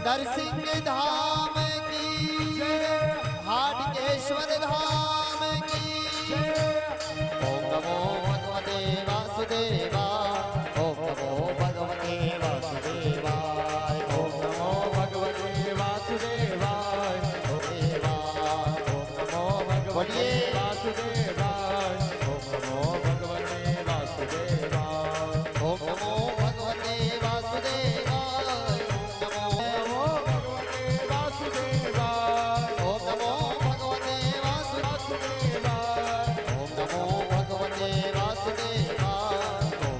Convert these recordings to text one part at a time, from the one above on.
नरसिंह धाम की हाटकेश्वर धाम की ओम नमो भगवते वासुदेवाय ओम नमो भगवते वासुदेवाय ओम नमो भगवते वासुदेवाय ओम नमो भगवते वासुदेवाय ओम नमो भगवते वासुदेवाय ओम नमो भगवते वासुदेवाय ओम नमो भगवते वासुदेवाय ओम नमो भगवते वासुदेवाय ओम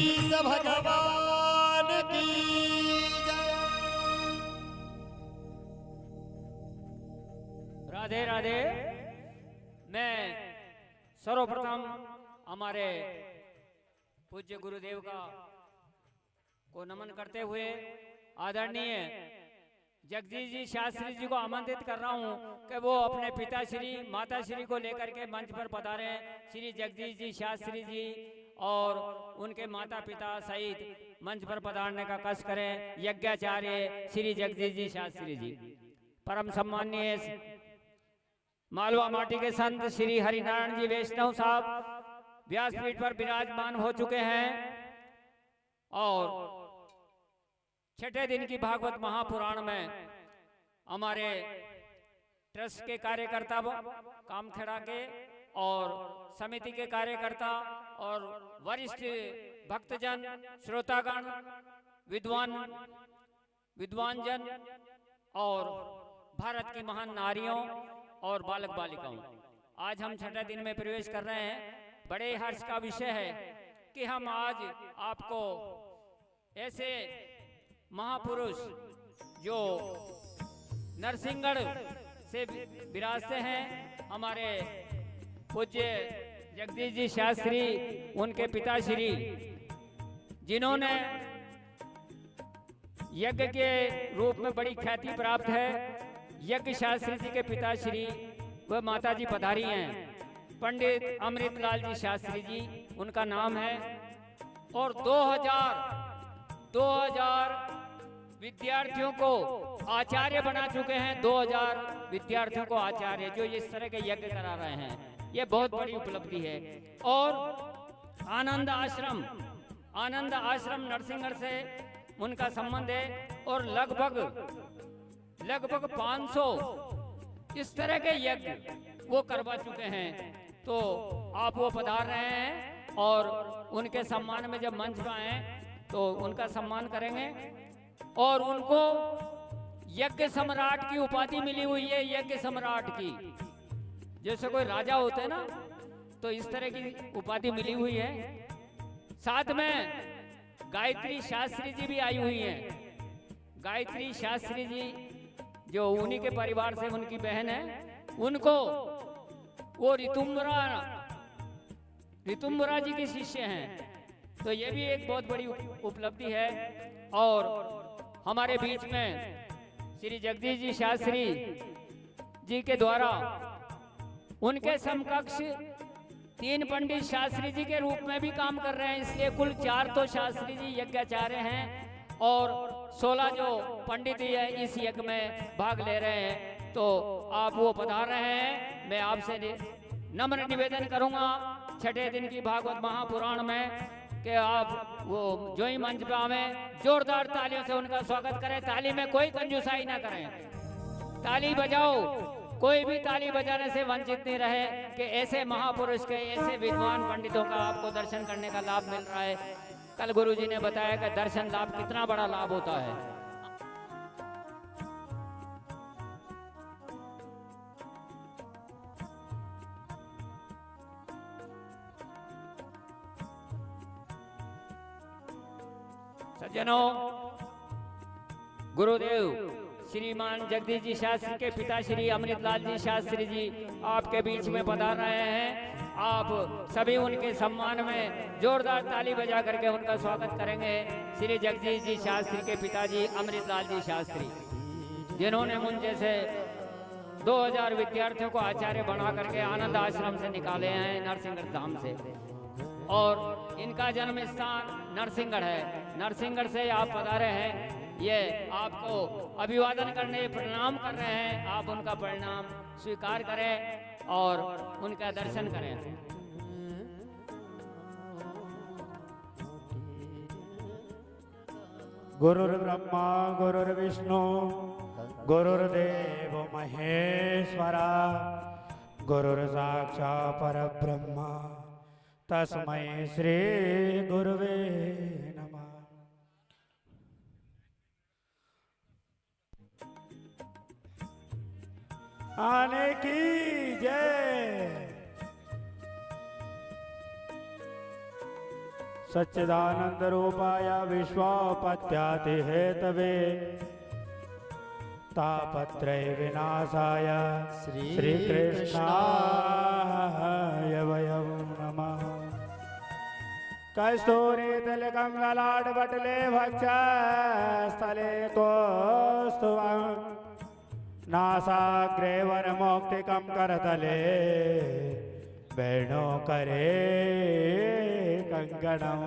जगदीश भगवान की जय। राधे राधे। मैं सर्वप्रथम हमारे पूज्य गुरुदेव को नमन करते हुए आदरणीय जगदीश जी शास्त्री जी को आमंत्रित कर रहा हूं कि वो अपने पिताश्री माताश्री को लेकर के मंच पर पधारे। श्री जगदीश जी शास्त्री जी और उनके माता पिता सहित मंच पर पधारने का कष्ट करें। यज्ञाचार्य श्री जगदीश जी शास्त्री जी, परम सम्माननीय मालवा माटी के संत श्री हरिनारायण जी वैष्णव साहब व्यासपीठ पर विराजमान हो चुके हैं और छठे दिन की भागवत महापुराण में हमारे ट्रस्ट के कार्यकर्ता कामखेड़ा के और समिति के कार्यकर्ता और वरिष्ठ भक्तजन श्रोतागण विद्वान जन और भारत की महान नारियों और बालक बालिकाओं, आज हम छठे दिन में प्रवेश कर रहे हैं। बड़े हर्ष का विषय है कि हम आज आपको ऐसे महापुरुष जो नरसिंहगढ़ से विराजते हैं, हमारे पूज्य जगदीश जी शास्त्री, उनके पिताश्री, जिन्होंने यज्ञ के रूप में बड़ी ख्याति प्राप्त है। यज्ञ शास्त्री जी के पिताश्री व माता जी पधारी हैं, पंडित अमृतलाल जी शास्त्री जी उनका नाम है। और 2000 विद्यार्थियों को आचार्य बना चुके हैं। 2000 विद्यार्थियों को आचार्य जो इस तरह के यज्ञ करा रहे हैं, ये बहुत बड़ी उपलब्धि है। और आनंद आश्रम नरसिंहगढ़ से उनका संबंध है और लगभग 500 इस तरह के यज्ञ वो करवा चुके हैं। तो आप वो पधार रहे हैं और उनके सम्मान में जब मंच पर आए तो उनका सम्मान करेंगे। और उनको यज्ञ सम्राट की उपाधि मिली हुई है, यज्ञ सम्राट की। जैसे कोई राजा होते हैं ना, तो इस तरह की उपाधि मिली हुई है। साथ में गायत्री शास्त्री जी भी आई हुई हैं। गायत्री शास्त्री जी जो उन्हीं के परिवार से उनकी बहन है, उनको वो ऋतुम्बरा जी की शिष्य हैं। तो ये भी एक बहुत बड़ी उपलब्धि है। और हमारे बीच में श्री जगदीश जी शास्त्री जी के द्वारा उनके समकक्ष 3 पंडित शास्त्री जी के रूप में भी काम कर रहे हैं, इसलिए कुल 4 तो शास्त्री जी यज्ञाचार्य हैं और 16 जो पंडित है इस यज्ञ में भाग ले रहे हैं। तो आप वो पधार रहे हैं। मैं आपसे नम्र निवेदन करूंगा छठे दिन की भागवत महापुराण में कि आप वो जो ही मंच पे आवे, जोरदार तालियों से उनका स्वागत करें। ताली में कोई कंजूसाई ना करें, ताली बजाओ, कोई भी ताली बजाने से वंचित नहीं रहे कि ऐसे महापुरुष के, ऐसे विद्वान पंडितों का आपको दर्शन करने का लाभ मिल रहा है। कल गुरु जी ने बताया कि दर्शन लाभ कितना बड़ा लाभ होता है। सज्जनों, गुरुदेव श्रीमान जगदीश जी शास्त्री के पिता श्री अमृतलाल जी शास्त्री जी आपके बीच में पधार रहे हैं। आप सभी उनके सम्मान में जोरदार ताली बजा करके उनका स्वागत करेंगे। श्री जगदीश जी शास्त्री के पिताजी अमृतलाल जी शास्त्री, जिन्होंने मुझ जैसे 2000 विद्यार्थियों को आचार्य बना करके आनंद आश्रम से निकाले हैं, नरसिंहगढ़ धाम से। और इनका जन्म स्थान नरसिंहगढ़ है। नरसिंहगढ़ से आप पधारे हैं, ये आपको अभिवादन करने, प्रणाम कर रहे हैं। आप उनका प्रणाम स्वीकार करें और उनका दर्शन करें। गुरुर्ब्रह्मा गुरुर्विष्णु गुरुर्देव महेश्वरा, गुरुर्साक्षात् परब्रह्म तस्मै श्री गुरुवे नमः। आने की जय। सच्चिदानंद रूपाय विश्वोपत्याति हेतवे तापत्रय विनाशाय श्री कृष्णाय वयं नमः। कस्तूरी तिलकं ललाटपटले वक्षस्थले कौस्तुभं नासाग्रे वरमौक्तिकं करतले वेणुकरे कंकणं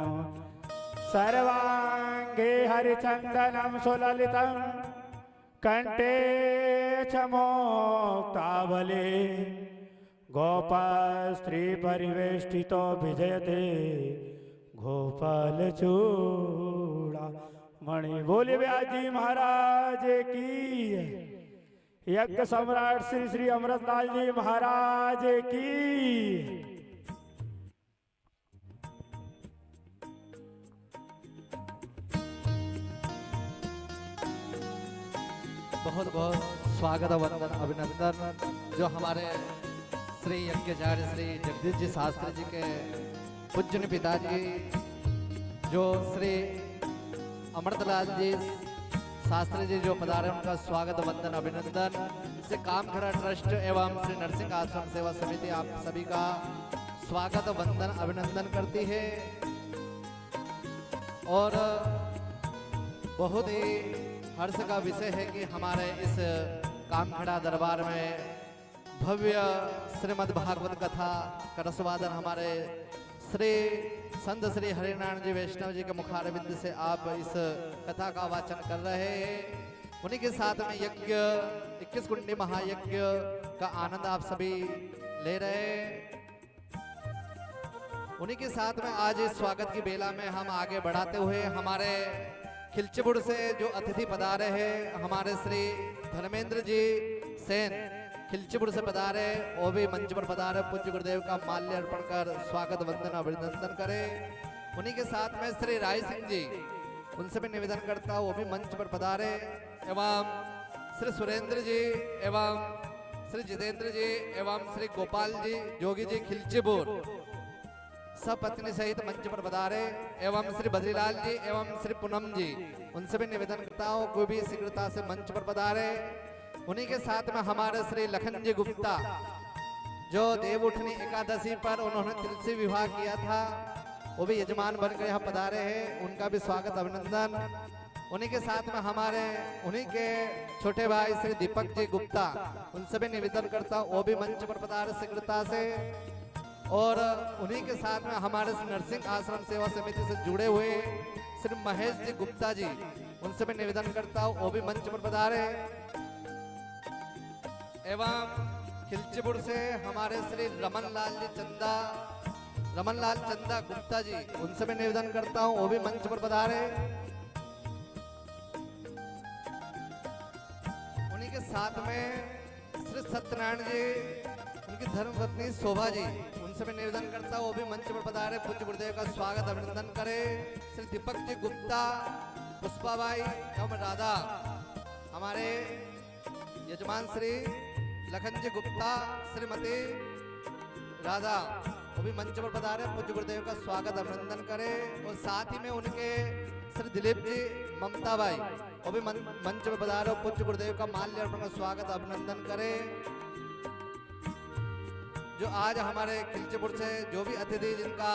सर्वांगे हरिचन्दनं सुललितं कंठे च मोक्तावले गोपाल स्त्री परिवेष्टितो विजयते गोपाल चूड़ा मणि। बोले व्यास जी महाराज की। यज्ञ सम्राट श्री श्री अमृतलाल जी महाराज की। बहुत बहुत स्वागत वंदन अभिनंदन जो हमारे श्री यज्ञाचार्य श्री जगदीश जी शास्त्री जी के पूज्य पिताजी जो श्री अमृतलाल जी शास्त्री जी जो पधारे उनका स्वागत वंदन अभिनंदन। श्री कामखड़ा ट्रस्ट एवं श्री नरसिंह आश्रम सेवा समिति आप सभी का स्वागत वंदन अभिनंदन करती है और बहुत ही हर्ष का विषय है कि हमारे इस कामखड़ा दरबार में भव्य श्रीमद् भागवत कथा का रसवादन हमारे श्री संत श्री हरिनारायण जी वैष्णव जी के मुखारविंद से आप इस कथा का वाचन कर रहे हैं। उन्हीं के साथ में यज्ञ 21 कुंडी महायज्ञ का आनंद आप सभी ले रहे हैं। उन्हीं के साथ में आज इस स्वागत की बेला में हम आगे बढ़ाते हुए हमारे खिलचीपुर से जो अतिथि पधारे हैं हमारे श्री धर्मेंद्र जी सेन खिलचीपुर से पधारे वो भी मंच पर पधारे पूज्य गुरुदेव का माल्य अर्पण कर स्वागत वंदन अभिनंदन करें। उन्हीं के साथ में श्री राय सिंह जी उनसे भी निवेदन करता हूँ वो भी मंच पर पधारे एवं श्री सुरेंद्र जी एवं श्री जितेंद्र जी एवं श्री गोपाल जी जोगी जी खिलचीपुर सब पत्नी सहित मंच पर पधारे एवं श्री बद्रीलाल जी एवं श्री पूनम जी उनसे भी निवेदन करता हूँ कोई भी शीघ्रता से मंच पर पधारे। उन्हीं के साथ में हमारे श्री लखन जी गुप्ता जो देवउठनी एकादशी पर उन्होंने तुलसी विवाह किया था वो भी यजमान बनकर यहाँ पधारे हैं उनका भी स्वागत अभिनंदन। उन्हीं के साथ में हमारे उन्हीं के छोटे भाई श्री दीपक जी गुप्ता उनसे भी निवेदन करता हूँ वो भी मंच पर पधारे शीघ्रता से। और उन्हीं के साथ में हमारे नरसिंह आश्रम सेवा समिति से जुड़े हुए श्री महेश जी गुप्ता जी उनसे भी निवेदन करता हूँ वो भी मंच पर पधारे एवं खिलचीपुर से हमारे श्री रमन लाल चंदा गुप्ता जी उनसे भी निवेदन करता हूँ वो भी मंच पर पधारे। उन्हीं के साथ में श्री सत्यनारायण जी उनकी धर्मपत्नी शोभा जी उनसे भी निवेदन करता हूँ वो भी मंच पर पधारे पूज्य गुरुदेव का स्वागत अभिनंदन करे। श्री दीपक जी गुप्ता पुष्पाबाई एवं राधा हमारे यजमान श्री लखन जी गुप्ता श्रीमती राधा वो भी मंच पर पधारे पूज्य गुरुदेव का स्वागत अभिनंदन करे। और साथ ही में उनके श्री दिलीप जी ममता बाई वो भी मंच पर पधारे पूज्य गुरुदेव का माल्य अर्पण का स्वागत अभिनंदन करे। जो आज हमारे खिलचीपुर से जो भी अतिथि जिनका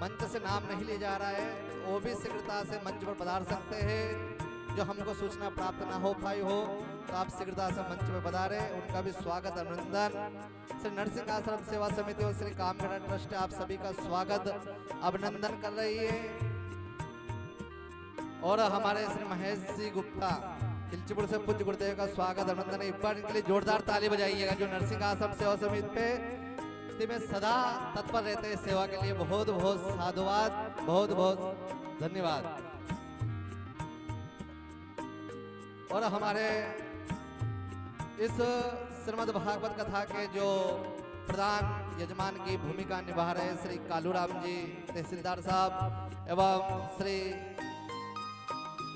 मंच से नाम नहीं लिया जा रहा है वो भी शीघ्रता से मंच पर पधार सकते हैं। जो हमको सूचना प्राप्त ना हो पाई हो तो आप शीघ्रता से मंच पर पधारे उनका भी स्वागत अभिनंदन। श्री नरसिंह आश्रम सेवा समिति और श्री कामखड़ा ट्रस्ट आप सभी का स्वागत अभिनंदन कर रही है। और हमारे श्री महेश जी गुप्ता खिलचीपुर से पूज्य गुरुदेव का स्वागत अभिनंदन। एक बार इनके लिए जोरदार ताली बजाइएगा जो नरसिंह आश्रम सेवा समिति पे में सदा तत्पर रहते हैं सेवा के लिए। बहुत बहुत साधुवाद बहुत बहुत धन्यवाद। और हमारे इस श्रीमद् भागवत कथा के जो प्रधान यजमान की भूमिका निभा रहे श्री कालूराम जी तहसीलदार साहब एवं श्री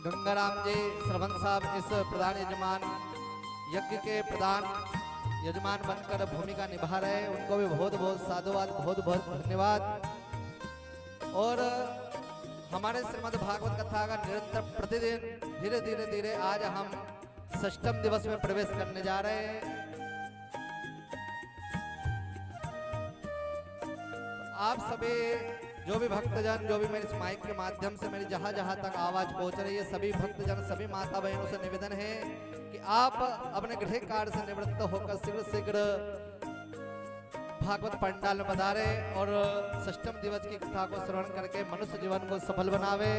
गंगाराम जी श्रवण साहब इस प्रधान यजमान यज्ञ के प्रधान यजमान बनकर भूमिका निभा रहे हैं उनको भी बहुत बहुत साधुवाद बहुत बहुत धन्यवाद। और हमारे श्रीमद् भागवत कथा का निरंतर प्रतिदिन धीरे धीरे धीरे आज हम षष्ठम दिवस में प्रवेश करने जा रहे हैं। आप सभी जो भी भक्तजन, जो भी मेरे इस माइक के माध्यम से मेरी जहां जहां तक आवाज पहुंच रही है, सभी भक्तजन, सभी माता बहनों से निवेदन है कि आप अपने गृह कार्य से निवृत्त होकर शीघ्र शीघ्र भागवत पंडाल में पधारे और षष्ठम दिवस की कथा को श्रवण करके मनुष्य जीवन को सफल बनावे।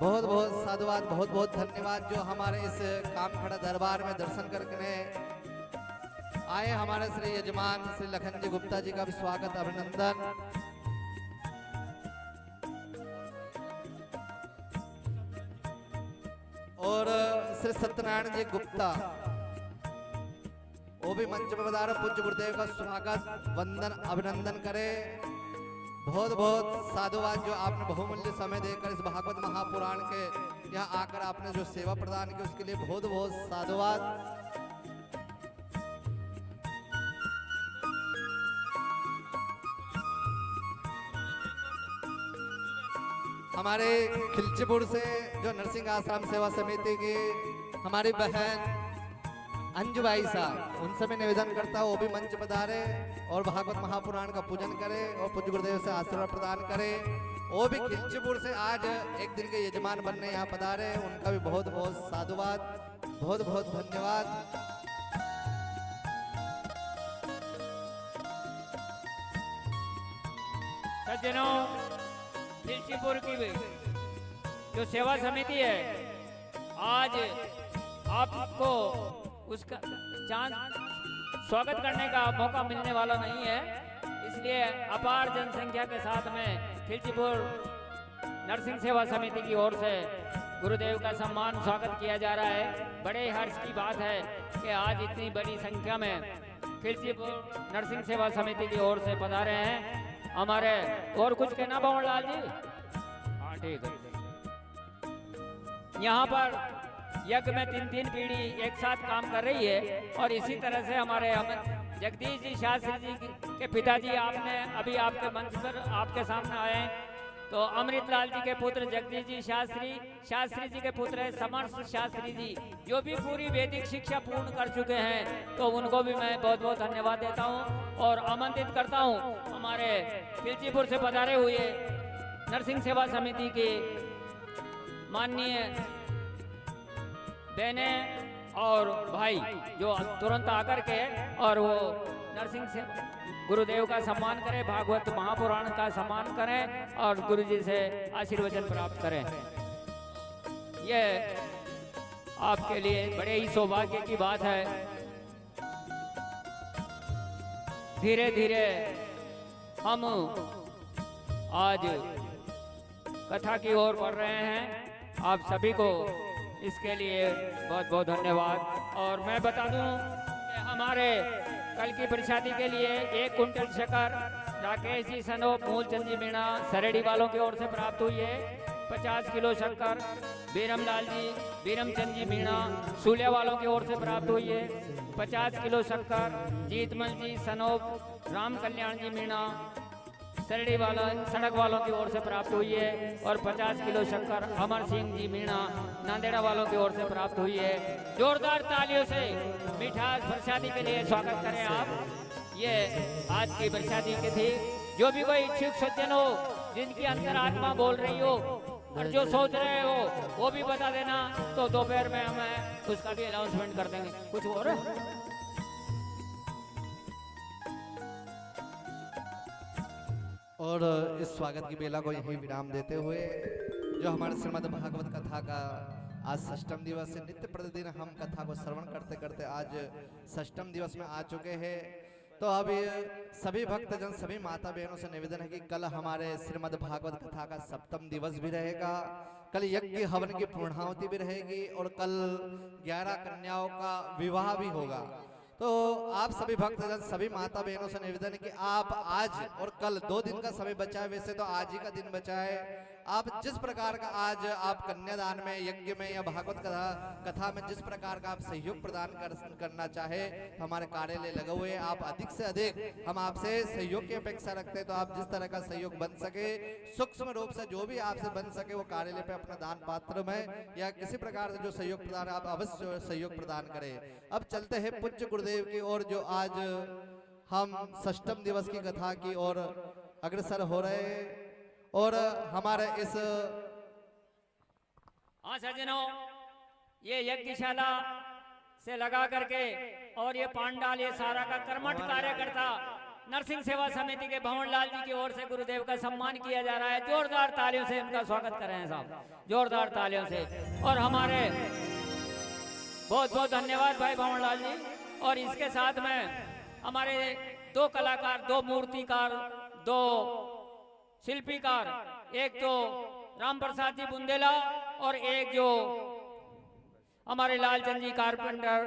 बहुत बहुत साधुवाद, बहुत बहुत धन्यवाद जो हमारे इस कामखड़ा दरबार में दर्शन करके आए। हमारे श्री यजमान श्री लखन जी गुप्ता जी का भी स्वागत, अभिनंदन। और श्री सत्यनारायण जी गुप्ता वो भी मंच में पधारे, पूज्य गुरुदेव का स्वागत, वंदन, अभिनंदन करें। बहुत बहुत साधुवाद जो आपने बहुमूल्य समय देकर इस भागवत महापुराण के यहाँ आकर आपने जो सेवा प्रदान की उसके लिए बहुत बहुत साधुवाद। हमारे खिलचीपुर से जो नरसिंह आश्रम सेवा समिति की हमारी बहन अंजुबाई साहब, उनसे मैं निवेदन करता हूँ वो भी मंच पधारे और भागवत महापुराण का पूजन करें और पूज्य गुरुदेव से आशीर्वाद प्रदान करें। वो भी खिलचीपुर से आज एक दिन के यजमान बनने यहाँ पधारे, उनका भी बहुत बहुत साधुवाद, बहुत बहुत धन्यवाद। सज्जनों, खिलचीपुर की भी जो सेवा समिति है, आज आपको उसका स्वागत करने का मौका मिलने वाला नहीं है, इसलिए अपार जनसंख्या के साथ में खिलचीपुर नरसिंह सेवा समिति की ओर से गुरुदेव का सम्मान स्वागत किया जा रहा है। बड़े हर्ष की बात है कि आज इतनी बड़ी संख्या में खिलचीपुर नरसिंह सेवा समिति की ओर से पधारे हैं हमारे। और कुछ कहना बावन लाल जी? हाँ ठीक है। यहाँ पर यज्ञ में 3 पीढ़ी एक साथ काम कर रही है और इसी तरह से हमारे जगदीश जी शास्त्री जी के पिताजी आपने अभी आपके मंच पर आपके सामने आए, तो अमृतलाल जी के पुत्र जगदीश जी शास्त्री जी के पुत्र है समर्थ शास्त्री जी, जो भी पूरी वैदिक शिक्षा पूर्ण कर चुके हैं, तो उनको भी मैं बहुत बहुत धन्यवाद देता हूं और आमंत्रित करता हूं हमारे खिलचीपुर से पधारे हुए नरसिंह सेवा समिति के माननीय बहने और भाई जो तुरंत आकर के और वो नरसिंह से गुरुदेव का सम्मान करें, भागवत महापुराण का सम्मान करें और गुरुजी से आशीर्वचन प्राप्त करें। ये आपके लिए बड़े ही सौभाग्य की बात है। धीरे धीरे हम आज कथा की ओर बढ़ रहे हैं। आप सभी को इसके लिए बहुत बहुत धन्यवाद। और मैं बता दूं कि हमारे कल की प्रसादी के लिए 1 कुंटल शक्कर राकेश जी सनोप मूलचंद जी मीणा सरेडी वालों की ओर से प्राप्त हुई है। 50 किलो शक्कर बीरमलाल जी बीरमचंद जी मीणा सूलिया वालों की ओर से प्राप्त हुई है। 50 किलो शक्कर जीतमल जी सनोप राम कल्याण जी मीणा सरड़ी वाला सड़क वालों की ओर से प्राप्त हुई है। और 50 किलो शक्कर अमर सिंह जी मीणा नांदेड़ा वालों की ओर से प्राप्त हुई है। जोरदार तालियों से मिठास प्रसादी के लिए स्वागत करें आप। ये आज की प्रसादी की थी। जो भी कोई इच्छुक सज्जन हो, जिनकी अंतरात्मा बोल रही हो और जो सोच रहे हो वो भी बता देना, तो दोपहर में हमें उसका भी अनाउंसमेंट कर देंगे। कुछ और और इस स्वागत की बेला को यही विराम देते हुए जो हमारे श्रीमद् भागवत कथा का आज षष्ठम दिवस है। नित्य प्रतिदिन हम कथा को श्रवण करते करते आज षष्ठम दिवस में आ चुके हैं। तो अब सभी भक्तजन, सभी माता बहनों से निवेदन है कि कल हमारे श्रीमद् भागवत कथा का सप्तम दिवस भी रहेगा। कल यज्ञ हवन की पूर्णाहुति भी रहेगी और कल 11 कन्याओं का विवाह भी होगा। तो आप सभी भक्तजन, सभी माता बहनों से निवेदन है कि आप आज और कल 2 दिन का समय बचा है। वैसे तो आज ही का दिन बचा है आप जिस प्रकार का आज आप कन्यादान में, यज्ञ में या भागवत कथा में जिस प्रकार का आप सहयोग प्रदान करना चाहे, हमारे कार्यालय लगे हुए हैं। आप अधिक से अधिक हम आपसे सहयोग की अपेक्षा रखते हैं, तो आप जिस तरह का सहयोग बन सके, सूक्ष्म रूप से जो भी आपसे बन सके, वो कार्यालय पे अपना दान पात्र में या किसी प्रकार से जो सहयोग प्रदान, आप अवश्य सहयोग प्रदान करें। अब चलते हैं पूज्य गुरुदेव की ओर, जो आज हम षष्ठम दिवस की कथा की ओर अग्रसर हो रहे हैं। और हमारे इस हाँ सज्जनों, ये यज्ञशाला से लगा करके और ये पांडाल, ये सारा का कर्मठ कार्यकर्ता नरसिंह सेवा समिति के भंवरलाल जी की ओर से गुरुदेव का सम्मान किया जा रहा है। जोरदार तालियों से इनका स्वागत कर रहे हैं साहब, जोरदार तालियों से। और हमारे बहुत बहुत धन्यवाद भाई भंवरलाल जी। और इसके साथ में हमारे दो कलाकार, दो मूर्तिकार, दो शिल्पीकार, एक तो राम प्रसाद जी बुंदेला और एक जो हमारे लालचंद जी कारपेंटर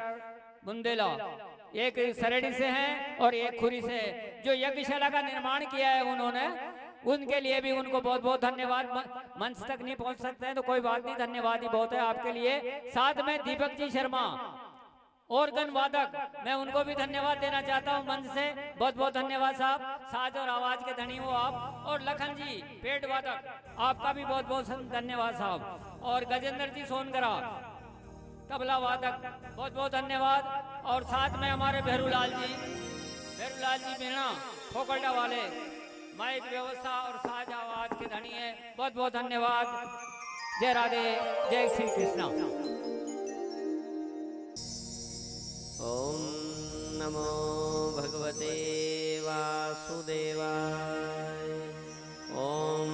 बुंदेला, एक सरेडी से हैं और एक खुरी से, जो यज्ञशाला का निर्माण किया है उन्होंने, उनके लिए भी उनको बहुत बहुत धन्यवाद। मंच तक नहीं पहुंच सकते हैं तो कोई बात नहीं, धन्यवाद ही बहुत है आपके लिए। साथ में दीपक जी शर्मा ऑर्गन वादक, मैं उनको भी धन्यवाद देना चाहता हूं मंच से, बहुत बहुत धन्यवाद साहब, साज और आवाज के धनी हो आप। और लखन जी पेट वादक, आपका भी बहुत बहुत धन्यवाद साहब। और गजेंद्र जी सोनगरा तबला वादक, बहुत बहुत धन्यवाद। और साथ में हमारे भैरूलाल जी मीणा खोकड़ा वाले, माइक व्यवस्था और साज आवाज के धनी है, बहुत बहुत धन्यवाद। जय राधे, जय श्री कृष्णा। ओम नमो भगवते वासुदेवाय। ओम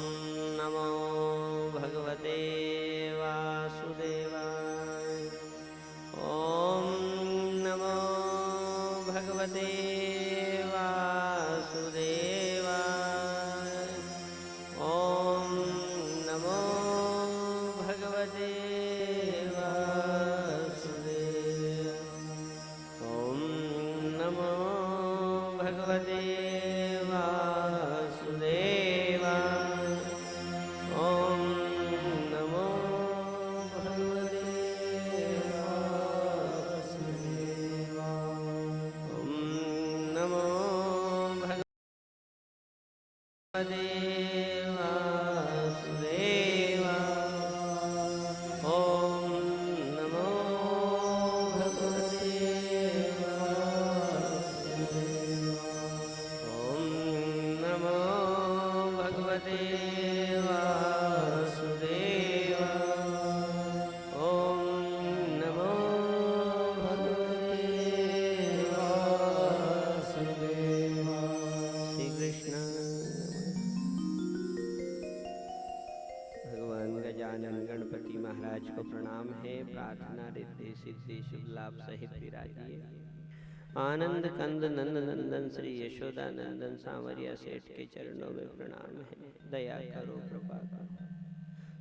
नमो भगवते वासुदेवाय। ओम नमो भगवते वासुदेवाय। ओम नमो भगवते सिद्धि शुभ लाभ सहित विराजिए। आनंद कंद नंद नंदन श्री यशोदा नंदन सांवरिया सेठ के चरणों में प्रणाम है। दया करो, कृपा करो।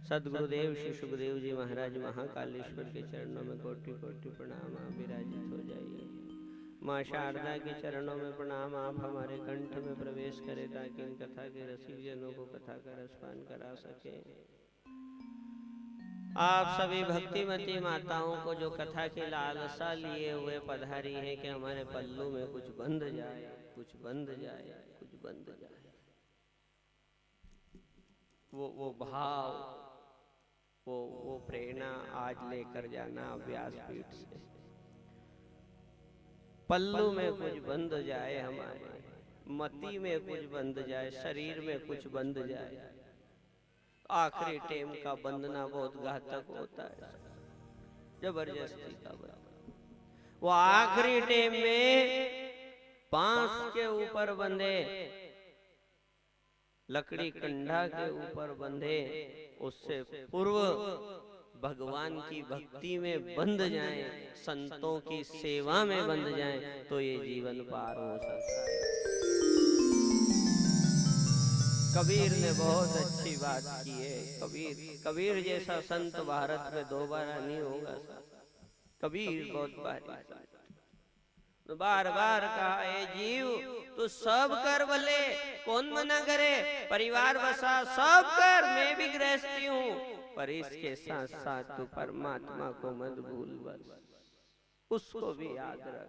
सदगुरुदेव श्री सुखदेव जी महाराज महाकालेश्वर के चरणों में कोटि कोटि प्रणाम। आप विराजित हो जाइए। माँ शारदा के चरणों में प्रणाम। आप हमारे कंठ में प्रवेश करें ताकि इन कथा के रसिक जनों को कथा का रसपान करा सके। आप सभी भक्तिमती माताओं को जो कथा की लालसा लिए हुए पधारी हैं कि हमारे पल्लू में कुछ बंध जाए, कुछ बंध जाए, कुछ बंध जाए, वो भाव, वो प्रेरणा आज लेकर जाना व्यासपीठ से। पल्लू में कुछ बंध जाए, हमारे मति में कुछ बंध जाए, शरीर में कुछ बंध जाए। आखिरी टेम का बंधना बहुत घातक होता है, जबरदस्ती का बंधना। वो आखिरी टेम में बांस के ऊपर बंधे, लकड़ी कंधा के ऊपर बंधे, उससे पूर्व भगवान की भक्ति में बंध जाएं, संतों की सेवा में बंध जाएं, तो ये जीवन पार हो सकता है। कबीर ने बहुत अच्छी बात की है। कबीर जैसा संत भारत में दोबारा नहीं होगा। कबीर बहुत बार बार कहा, ए जीव तो सब कर भले, कौन मना करे, परिवार बसा सब कर, मैं भी गृहस्थी हूँ, पर इसके साथ साथ तू परमात्मा को मत भूल, बस उसको भी याद रख।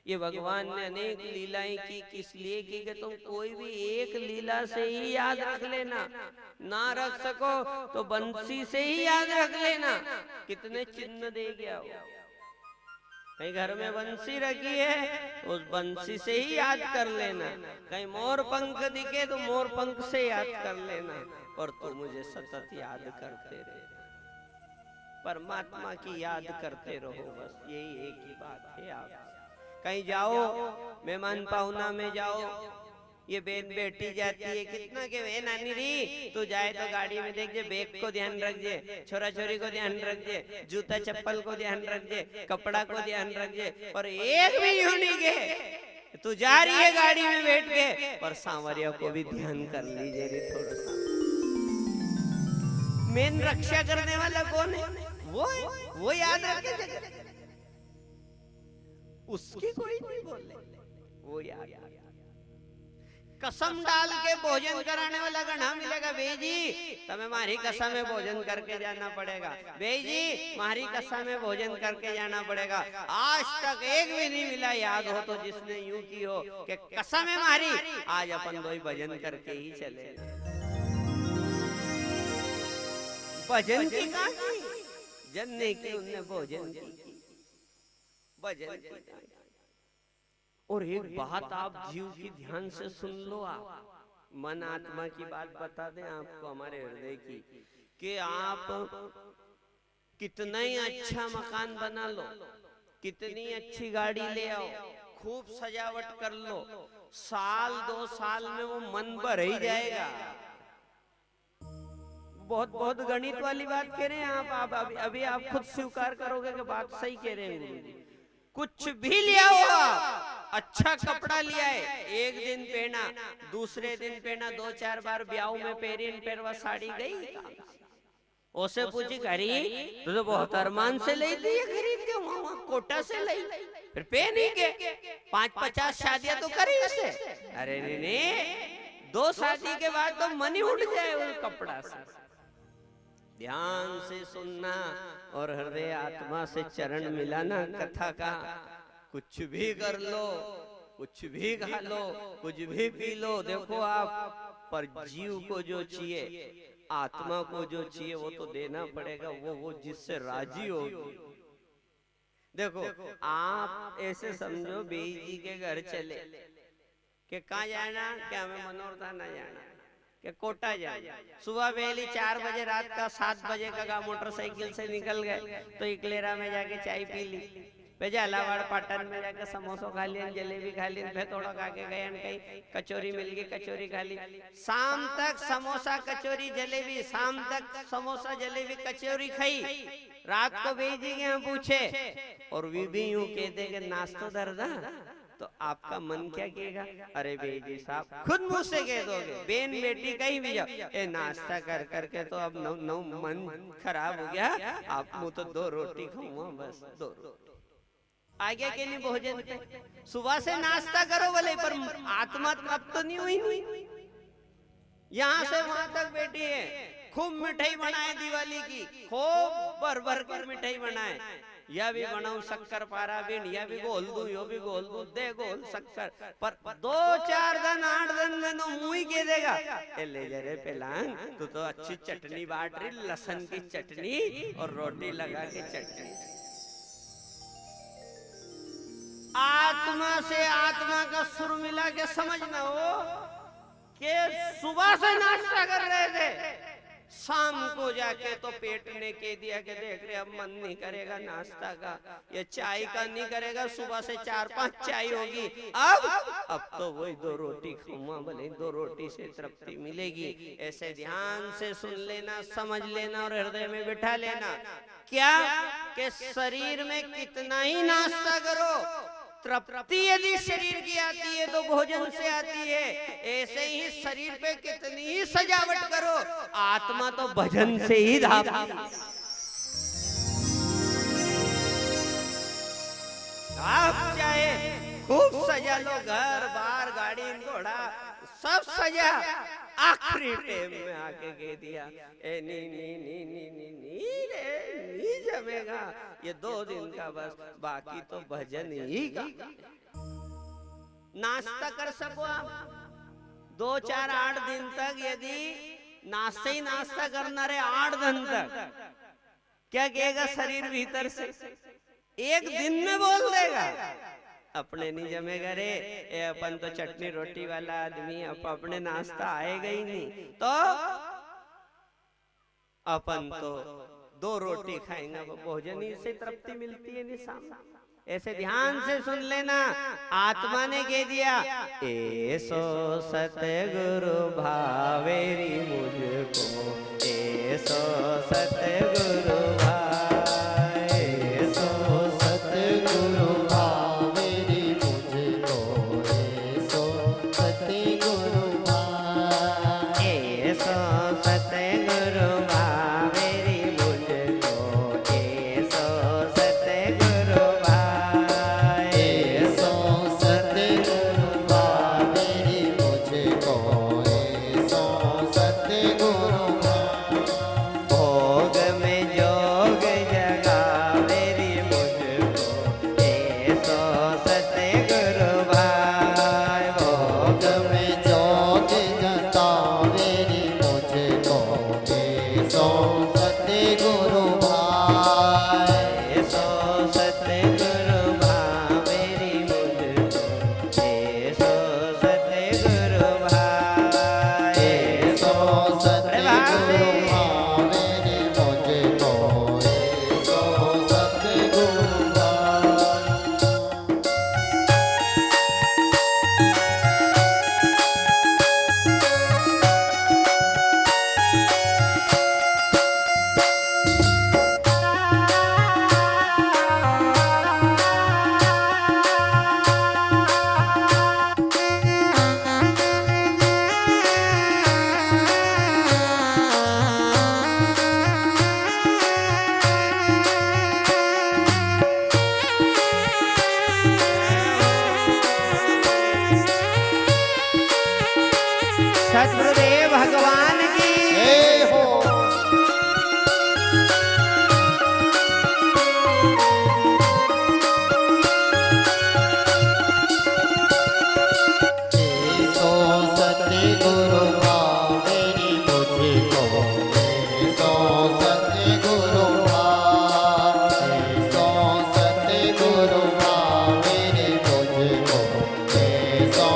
ये भगवान ने अनेक लीलाएं की, किस लिए की कि तुम कोई भी एक लीला से ही याद रख लेना, ना रख सको तो बंसी से ही याद रख लेना। कितने चिन्ह दे गया हो, कहीं घर में बंसी रखी है उस बंसी से ही याद कर लेना, कहीं मोर पंख दिखे तो मोर पंख से याद कर लेना, और तू मुझे सतत याद करते रहे, परमात्मा की याद करते रहो, बस यही एक ही बात है। आप कहीं जाओ, मेहमान पाहुना में जाओ, ये बेन बेटी जाती है, कितना के वे नानी री, तू जाए तो गाड़ी में देख जे, बैग को ध्यान रख जे, छोरा छोरी को ध्यान रख जे, जूता चप्पल को ध्यान रख जे, कपड़ा को ध्यान रख जे, और एक भी यूं नहीं के तू जा रही है गाड़ी में बैठ के, पर सांवरिया को भी ध्यान कर लीजिए रे थोड़ा सा। मेन रक्षा करने वाला कौन है? वो याद रखे, उसकी कोई नहीं बोले, वो याद। कसम डाल के भोजन कराने वाला गणा मिलेगा, बे जी तमें मारी कसम में भोजन करके जाना पड़ेगा, बे जी मारी कसम में भोजन करके जाना पड़ेगा। आज तक एक भी नहीं मिला याद हो तो जिसने यूं की हो कि कसम है मारी, आज अपन दो ही भजन करके ही चले। भजन की जनने की उनने भोजन की, भजन की। और एक बात आप जीव की ध्यान से सुन लो, आप मन आत्मा की बात बता दें आपको हमारे हृदय की, कि आप कितना ही अच्छा मकान बना लो, कितनी अच्छी गाड़ी ले आओ, खूब सजावट कर लो, साल 2 साल में वो मन भर ही जाएगा। बहुत बहुत गणित वाली बात कह रहे हैं आप अभी आप खुद स्वीकार करोगे कि बात सही कह रहे हैं। कुछ भी लिया हुआ, अच्छा कपड़ा लिया है, एक दिन पहना, दूसरे दिन पहना, 2-4 बार ब्याह में पहरीन पेरवा साड़ी गई, उसे पूछी खरी तो बहुत अरमान से ली थी, खरीद के वहां कोटा से ली, फिर पहनी के 5-50 शादियां तो करी उसे। अरे नहीं, 2 शादी के बाद तो मन ही उठ जाए उस कपड़ा से। ध्यान से सुनना और हृदय आत्मा से चरण मिलाना कथा का। कुछ भी कर लो, कुछ भी खा लो, कुछ भी पी लो, देखो आप, पर जीव को जो चाहिए, आत्मा को जो चाहिए वो तो देना पड़ेगा, वो जिससे राजी होगी। देखो आप ऐसे समझो, बेई जी के घर चले कि कहाँ जाना, क्या हमें मनोरथा ना जाना, कि कोटा जाए। सुबह पहली 4 बजे, रात का 7 बजे का मोटरसाइकिल से निकल गए, तो इकलेरा में जाके चाय पी ली, फिर झालावाड़ पाटन में जाके समोसा खा लिया, जलेबी खा ली, फिर थोड़ा खा के गए, कहीं कचौरी मिल गई, कचौरी खा ली, शाम तक समोसा कचौरी जलेबी, शाम तक समोसा जलेबी कचौरी खाई। रात को बेजी के यहाँ पूछे और वे भी यूं कहते कि नाश्ता दर्दा, तो आपका मन क्या कहेगा? अरे बेजी साहब खुद मुंह से कह दोगे, बेन बेटी कहीं भी जाओ, ए नाश्ता कर करके तो अब नौ मन खराब हो गया, आप मुँह तो 2 रोटी खाऊंगा, बस 2 रोटी। आगे के लिए भोजन पे सुबह से नाश्ता करो भले, पर आत्मा तृप्त तो नहीं हुई। यहाँ से वहां तक बैठी है, खूब मिठाई बनाए दिवाली की, खूब भर भर कर मिठाई बनाए, या भी बनाऊ शक्कर पारा बिन, या भी गोल दू, यो भी गोल दू, दे गोल शक्कर, पर 2-4 दिन 8 दिन में तो मुंह ही कह देगा, ए ले जा रे पेलांग, तू तो अच्छी चटनी बांट रही, लहसुन की चटनी और रोटी लगा के चटनी। आत्मा से आत्मा का सुर मिला के समझना हो कि सुबह से नाश्ता कर रहे थे, शाम को जाके तो पेट ने कह दिया कि देख रहे अब मन नहीं करेगा नाश्ता का, ये चाय का नहीं करेगा, सुबह से 4-5 चाय होगी, अब तो वही 2 रोटी खाऊंगा, भले 2 रोटी से तृप्ति मिलेगी। ऐसे ध्यान से सुन लेना, समझ लेना और हृदय में बिठा लेना, क्या कि शरीर में कितना ही नाश्ता करो, तृप्ति यदि शरीर की आती है तो भोजन से आती है, ऐसे ही शरीर पे कितनी ही सजावट करो, आत्मा तो भजन से ही धापती। आप चाहे खूब सजा लो, घर बार गाड़ी घोड़ा सब सजा। आखिरी टाइम में आके कह दिया ए नी नी नी नी नी नी रे नी जमेगा, ये 2 दिन का बस, बाकी तो भजन ही का। नाश्ता कर सको आप 2 4 8 दिन तक, यदि नाश्ता ही नाश्ता करना रहे 8 दिन तक, क्या कहेगा शरीर भीतर से? 1 दिन में बोल देगा अपने नहीं जमेगा रे, ए अपन तो चटनी रोटी वाला आदमी, अपने नाश्ता आएगा ही नहीं, तो अपन तो 2 रोटी खाएंगे, भोजन ही से तृप्ति मिलती है निशान। ऐसे ध्यान से सुन लेना, आत्मा ने कह दिया ऐसो सतगुरु भावेरी मुझको, ऐसो सतगुरु भाई, ऐसो सतगुरु भावेरी मुझको, ऐसो सतगुरु भाई, ऐसो सतगुरु भावेरी मुझको, ऐसो सतगुरु भाई, ऐसो सतगुरु भावेरी मुझको, ऐसो सतगुरु भाई, भोग में जोग जगा मेरी मुझको, ऐसो सतगुरु भाई, भोग में जोग जगा मेरी मुझको, ऐसो सतगुरु भाई, ऐसो सतगुरु भावेरी मुझको, ऐसो सतगुरु भाई, ऐसो सतगुरु भावेरी मुझको, ऐसो सतगुरु भाई। सतगुरुदेव भगवान की हो ऐसो सतगुरु भावेरी मुझको, ऐसो सतगुरु भाई, ऐसो सतगुरु भावेरी मुझको, ऐसो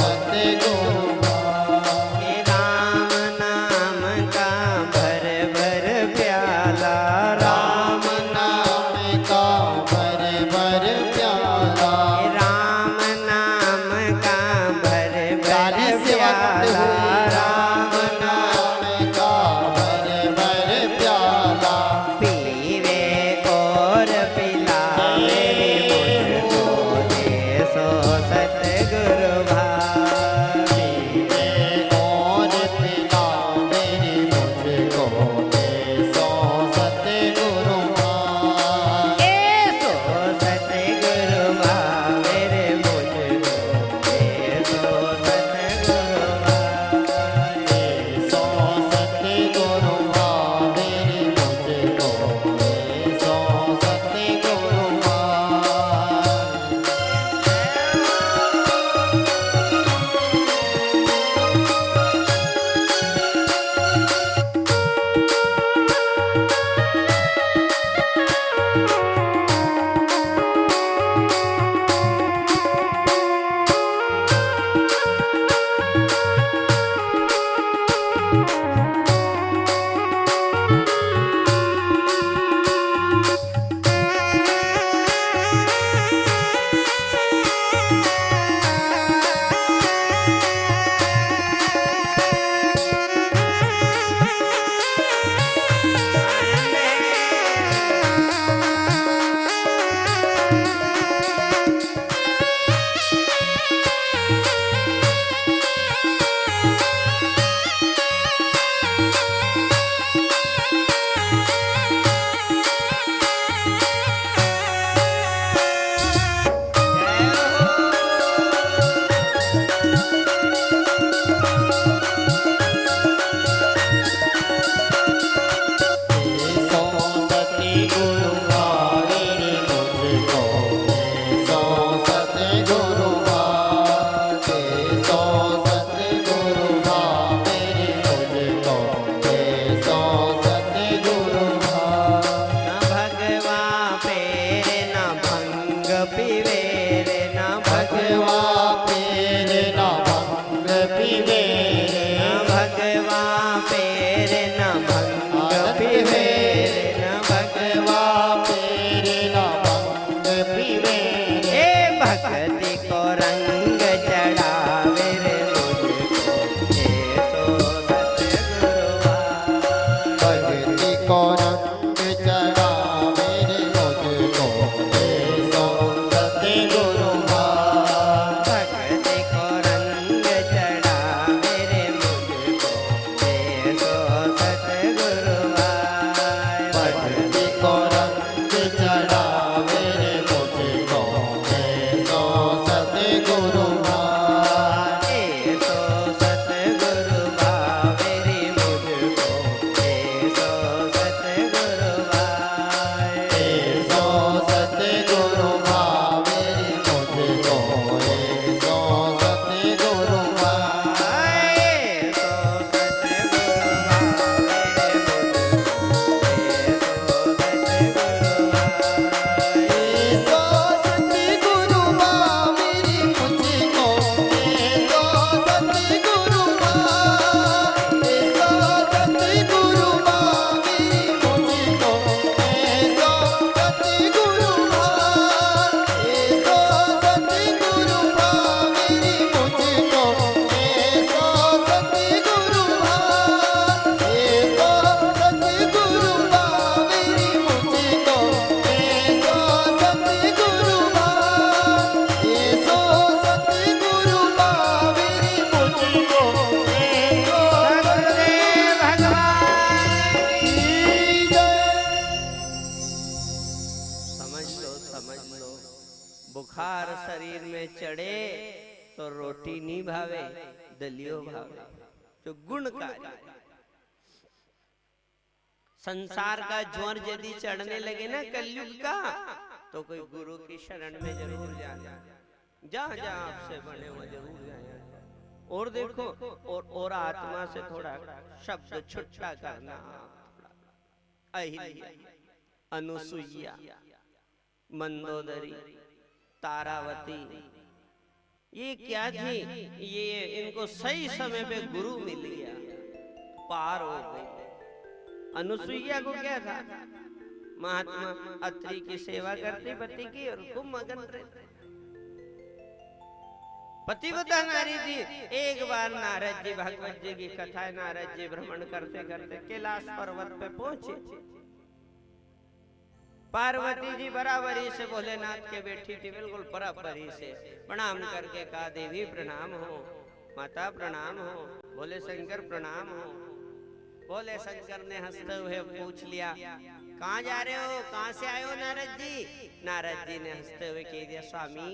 सतगुरु भाई। राम नाम का भर भर प्याला, राम नाम का भर भर प्याला, राम नाम का भर भर गाली सेवा करते प्याला, हुए राम नाम का भर भर प्याला, पीवे और पिलावे मुझको, ऐसो सतगुरु भाई, और पिला मेरी मुझको, ऐसो सतगुरु भाई, ऐसो सतगुरु भावेरे मुझको, ऐसो सतगुरु भाई, ऐसो सतगुरु भावेरी मुझको, ऐसो सतगुरु भाई। गुणी भावे दलियो भावे, जो गुणकारी। संसार का ज्वर यदि चढ़ने लगे ना कलयुग का, तो कोई गुरु की शरण में जरूर जाना, जहाँ जहाँ आपसे बने हुए जरूर जाए। और देखो और आत्मा से थोड़ा शब्द छुट्टा करना। अहिल्या, अनुसुईया, मंदोदरी, तारावती, ये क्या थी? ये इनको सही समय पे गुरु मिल गया, पार हो गई। अनुसुईया को क्या था? महात्मा अत्रि की सेवा करती पति की और खूब मगन रहते। पतिव्रता नारी थी। एक बार नारद जी भगवत जी की कथा, नारद जी भ्रमण करते करते कैलाश पर्वत पे पहुंचे। पार्वती जी बराबरी से भोलेनाथ के बैठी थी, बिल्कुल बराबरी से प्रणाम करके कहा, देवी प्रणाम हो, माता प्रणाम हो, भोले शंकर प्रणाम हो। भोले शंकर ने हंसते हुए पूछ लिया, कहाँ जा रहे हो, कहाँ से आए हो नारद जी? नारद जी ने हंसते हुए कह दिया, स्वामी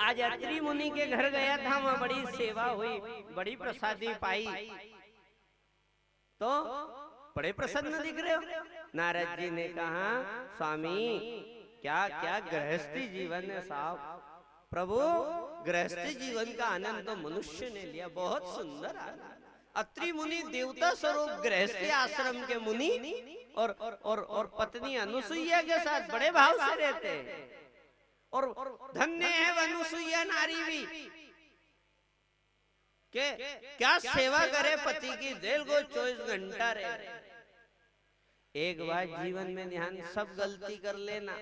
आज अत्रि मुनि के घर गया था, वहां बड़ी सेवा हुई, बड़ी प्रसादी पाई, तो बड़े प्रसन्न दिख रहे हो। नारद जी ने कहा, स्वामी क्या क्या गृहस्थी जीवन है साहब। प्रभु गृहस्थी जीवन का आनंद तो मनुष्य ने लिया, बहुत सुंदर आनंद। अत्रि मुनि देवता स्वरूप गृहस्थी आश्रम के मुनि और पत्नी अनुसुईया के साथ बड़े भाव से रहते हैं। और धन्य है अनुसुईया नारी भी, के क्या सेवा करे पति की, दिल को 24 घंटा रहे। एक बार जीवन में ध्यान, सब गलती कर लेना,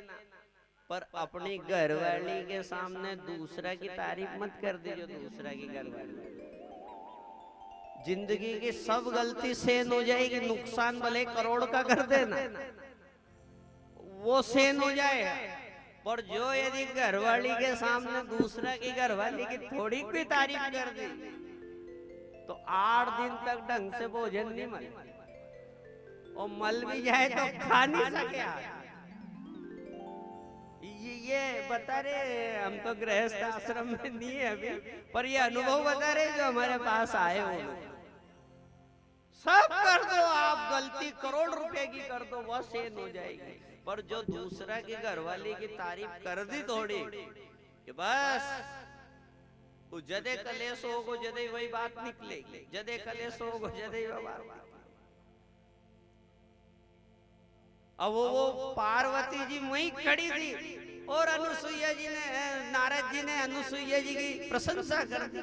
पर अपनी घरवाली के सामने दूसरा की तारीफ मत कर दीजिए। दूसरा की घरवाली, जिंदगी की सब गलती सहन हो जाएगी, नुकसान भले करोड़ का कर देना, वो सहन हो जाएगा। पर जो यदि घरवाली के सामने दूसरा की घरवाली की थोड़ी भी तारीफ कर दी, तो 8 दिन तक ढंग से भोजन नहीं मिले, और मल भी जाए तो खा नहीं सके। ये बता रहे, हम तो गृहस्थ आश्रम में नहीं है अभी, पर ये अनुभव बता रहे जो हमारे पास आए हो। सब कर दो आप, गलती करोड़ रुपए की कर दो, वह सहन हो जाएगी। पर जो दूसरा की घरवाली की तारीफ कर दी थोड़ी, कि बस जदे कलेश हो जदे वही बात निकलेगी, जदे कलेश हो जदे वह बात। अब वो पार्वती जी वहीं खड़ी थी और अनुसुईया जी ने, नारद जी ने अनुसुईया जी की प्रशंसा कर दी।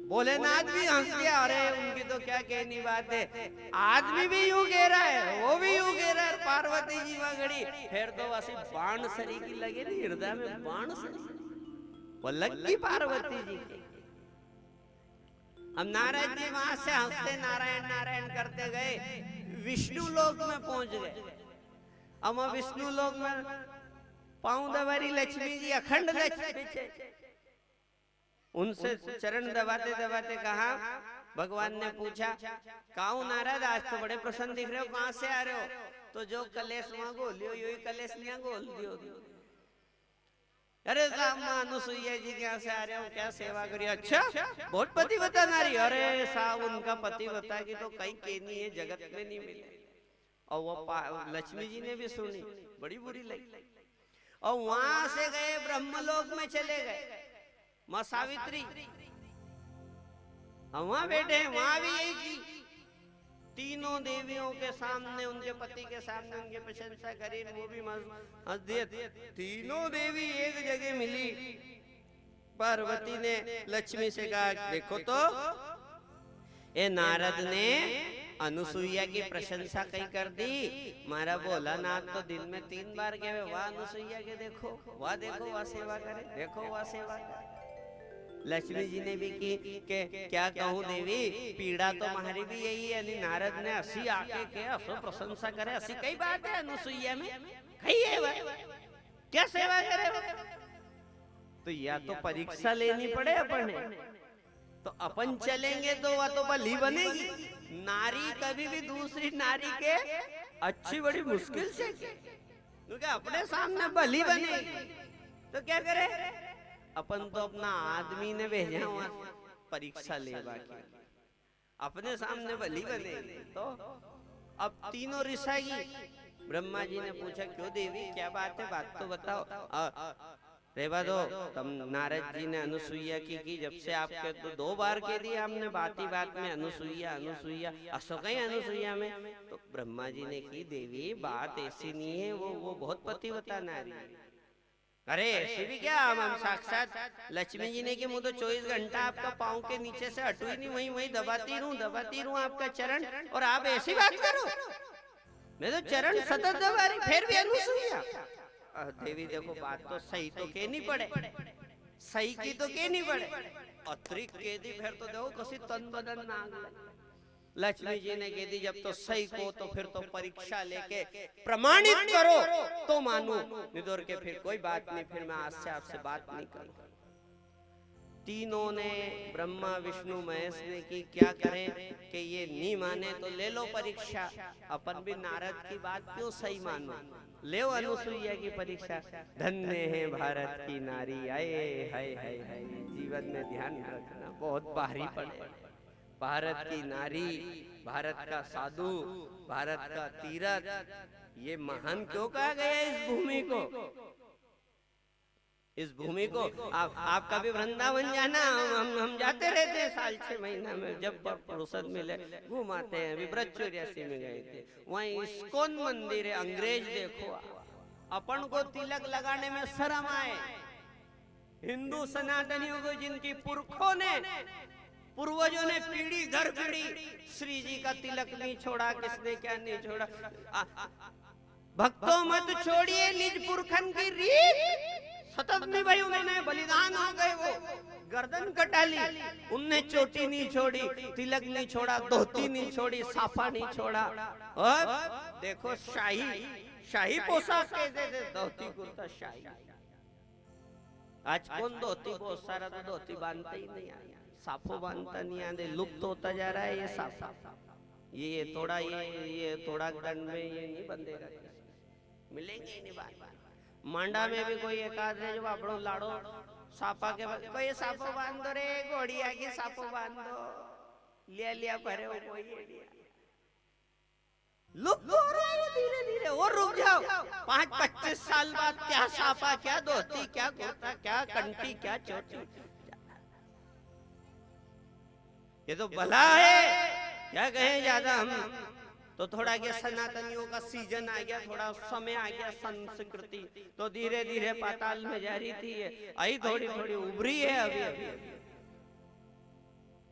भोलेनाथ भी हंस गया, अरे उनकी तो क्या कहनी बात है, आदमी भी यूं कह रहा है, वो भी यूं कह रहा है। पार्वती जी वहां खड़ी, फिर तो वैसे बाण सरी की लगे नहीं, हृदय में बाण सरी वो लगी पार्वती जी की। अब नारद जी वहां से हंसते नारायण नारायण करते गए, विष्णु लोक में पहुंच गए। अब विष्णु लोक में पांव दबारी लक्ष्मी जी, अखंड लक्ष्मी, उनसे चरण दबाते दबाते कहा, भगवान ने पूछा, काऊ नारद आज तो बड़े प्रसन्न दिख रहे हो, कहाँ से आ रहे हो? तो जो कलेश वहां गोलियो यही कलेश लिया गोल दियो। अरे अनुसुईया जी यहाँ से आ रहे हो, क्या सेवा करिए? अच्छा बहुत पतिव्रता नारी। अरे साहब उनका पतिव्रता की तो कई कहनी है, जगत में नहीं मिले। और वो लक्ष्मी जी ने भी सुनी, बड़ी बुरी लगी। और वहां से गए ब्रह्मलोक में चले गए, माँ सावित्री वहां बैठे, वहां भी यही की, तीनों देवियों के सामने, उनके पति के सामने उनकी प्रशंसा करी, वो भी हंस दिए। तीनों देवी एक जगह मिली। पार्वती ने लक्ष्मी से कहा, देखो तो ये नारद ने अनुसुईया की प्रशंसा कहीं कर दी, मारा भोलानाथ तो दिन में 3 बार गए, वाह अनुसुईया के देखो, वाह देखो, वाह सेवा करे, देखो वाह सेवा करे। लक्ष्मी जी ने भी की के क्या कहूँ देवी, पीड़ा तो हमारी भी यही है। नारद ने हंसी आके के असो प्रशंसा करे, हंसी कई बात है अनुसुईया में, कही है क्या सेवा करे। तो या तो परीक्षा लेनी पड़े अपन, तो अपन चलेंगे तो वह तो बली बनेगी। नारी कभी भी दूसरी नारी के अच्छी बड़ी मुश्किल से, क्योंकि अपने सामने बली बनेगी। तो क्या करे, अपन तो अपना आदमी ने भेजा वहां परीक्षा लेवा के, अपने सामने बलि बने। तो अब तीनों ऋषि, ब्रह्मा जी ने पूछा क्यों देवी क्या बात है, बात तो बताओ। रेवा दो, तब नारद जी ने अनुसुईया की जब से आपके तो 2 बार कह दिया हमने, बात ही बात में अनुसुईया अनुसुईया असो कहीं अनुसुईया में। तो ब्रह्मा जी ने की देवी बात ऐसी नहीं है, वो बहुत पतिव्रता नारी है। अरे ऐसे भी क्या, हम साक्षात लक्ष्मी जी ने कि मुझे तो 24 घंटा आपका पाँव के नीचे से हटू ही नहीं, वही दबाती रहूं आपका चरण, और आप ऐसी बात करो। मैं तो चरण सतत दबा रही, फिर भी अनुसुईया। देवी देखो बात तो सही तो कहनी पड़े, सही की तो कहनी पड़े, अतिरिक्त कह दी फिर तो देखो कसी तन बदन नाग लगे। लक्ष्मी जी ने कह दी जब तो सही को तो फिर तो परीक्षा लेके प्रमाणित करो तो मानू, निदोर के फिर कोई बात नहीं, फिर मैं आज से आपसे बात नहीं करूंगा। तीनों ने, ब्रह्मा विष्णु महेश ने की क्या करें कि ये नहीं माने तो ले लो परीक्षा। अपन भी नारद की बात क्यों सही मानो, ले अनुसुईया की परीक्षा। धन्य है भारत की नारी, आए हाय हाय हाय, जीवन में ध्यान रखना बहुत भारी पड़े। भारत की नारी, भारत का साधु, भारत का तीरथ, ये महान क्यों कहा गया इस भूमि को, इस भूमि को। आप कभी वृंदावन जाना, हम जाते रहते हैं साल 6 महीना में, जब फुर्सत मिले घुमाते हैं। अभी ब्रजचर्यासी में गए थे, वहीं इस्कॉन मंदिर है, अंग्रेज देखो, अपन को तिलक लगाने में शर्म आए। हिंदू सनातनियों को जिनकी पुरखों ने, पूर्वजों ने पीढ़ी दर पीढ़ी श्री जी का तिलक नहीं छोड़ा, किसने क्या नहीं छोड़ा। भक्तों मत छोड़िए निज पुरखन की रीत, सतत नहीं भाई, उन्होंने बलिदान हो गए, वो गर्दन कटा ली, उनने चोटी नहीं छोड़ी, तिलक नहीं छोड़ा, धोती नहीं छोड़ी, साफा नहीं छोड़ा। और देखो शाही पोशाक कहते थे, धोती कुर्ता शाही। आज कौन धोती, बहुत सारा तो धोती बांधता ही नहीं आया, साफो बांधता नहीं आते, लुप्त होता जा रहा है ये साफा। ये थोड़ा दंड में ये नहीं बंधेगा, मिलेंगे नहीं बात। मांडा में भी कोई एक आध जो आपड़ो लाड़ो सापा के कोई सापो बांध दो रे, घोड़िया की सापो बांध दो, लिया भरे हो कोई लुप्त हो रहा है धीरे धीरे। और रुक जाओ, 5-25 साल बाद क्या सापा, क्या धोती, क्या कुर्ता, क्या कंठी, क्या चोटी, ये तो भला है। क्या कहें ज्यादा हम तो, थोड़ा क्या सनातनियों का सीजन आ गया, थोड़ा समय आ गया, संस्कृति तो धीरे धीरे पाताल में जा रही थी, आई थोड़ी थोड़ी उभरी है अभी।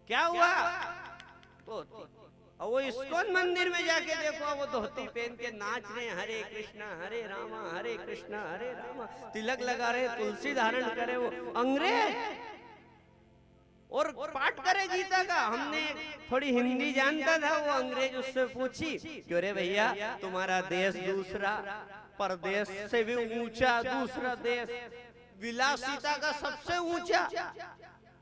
क्या हुआ, धोती। और वो इस्कॉन मंदिर में जाके देखो, वो धोती पहन के नाच रहे, हरे कृष्णा हरे रामा हरे कृष्णा हरे रामा, तिलक लगा रहे, तुलसी धारण करे, वो अंग्रेज और पाठ करे गीता का। हमने थोड़ी हिंदी जानता था, वो अंग्रेज उससे पूछी क्यों रे भैया, तुम्हारा देश दूसरा, परदेश से भी ऊंचा दूसरा देश, विलासिता का सबसे ऊंचा,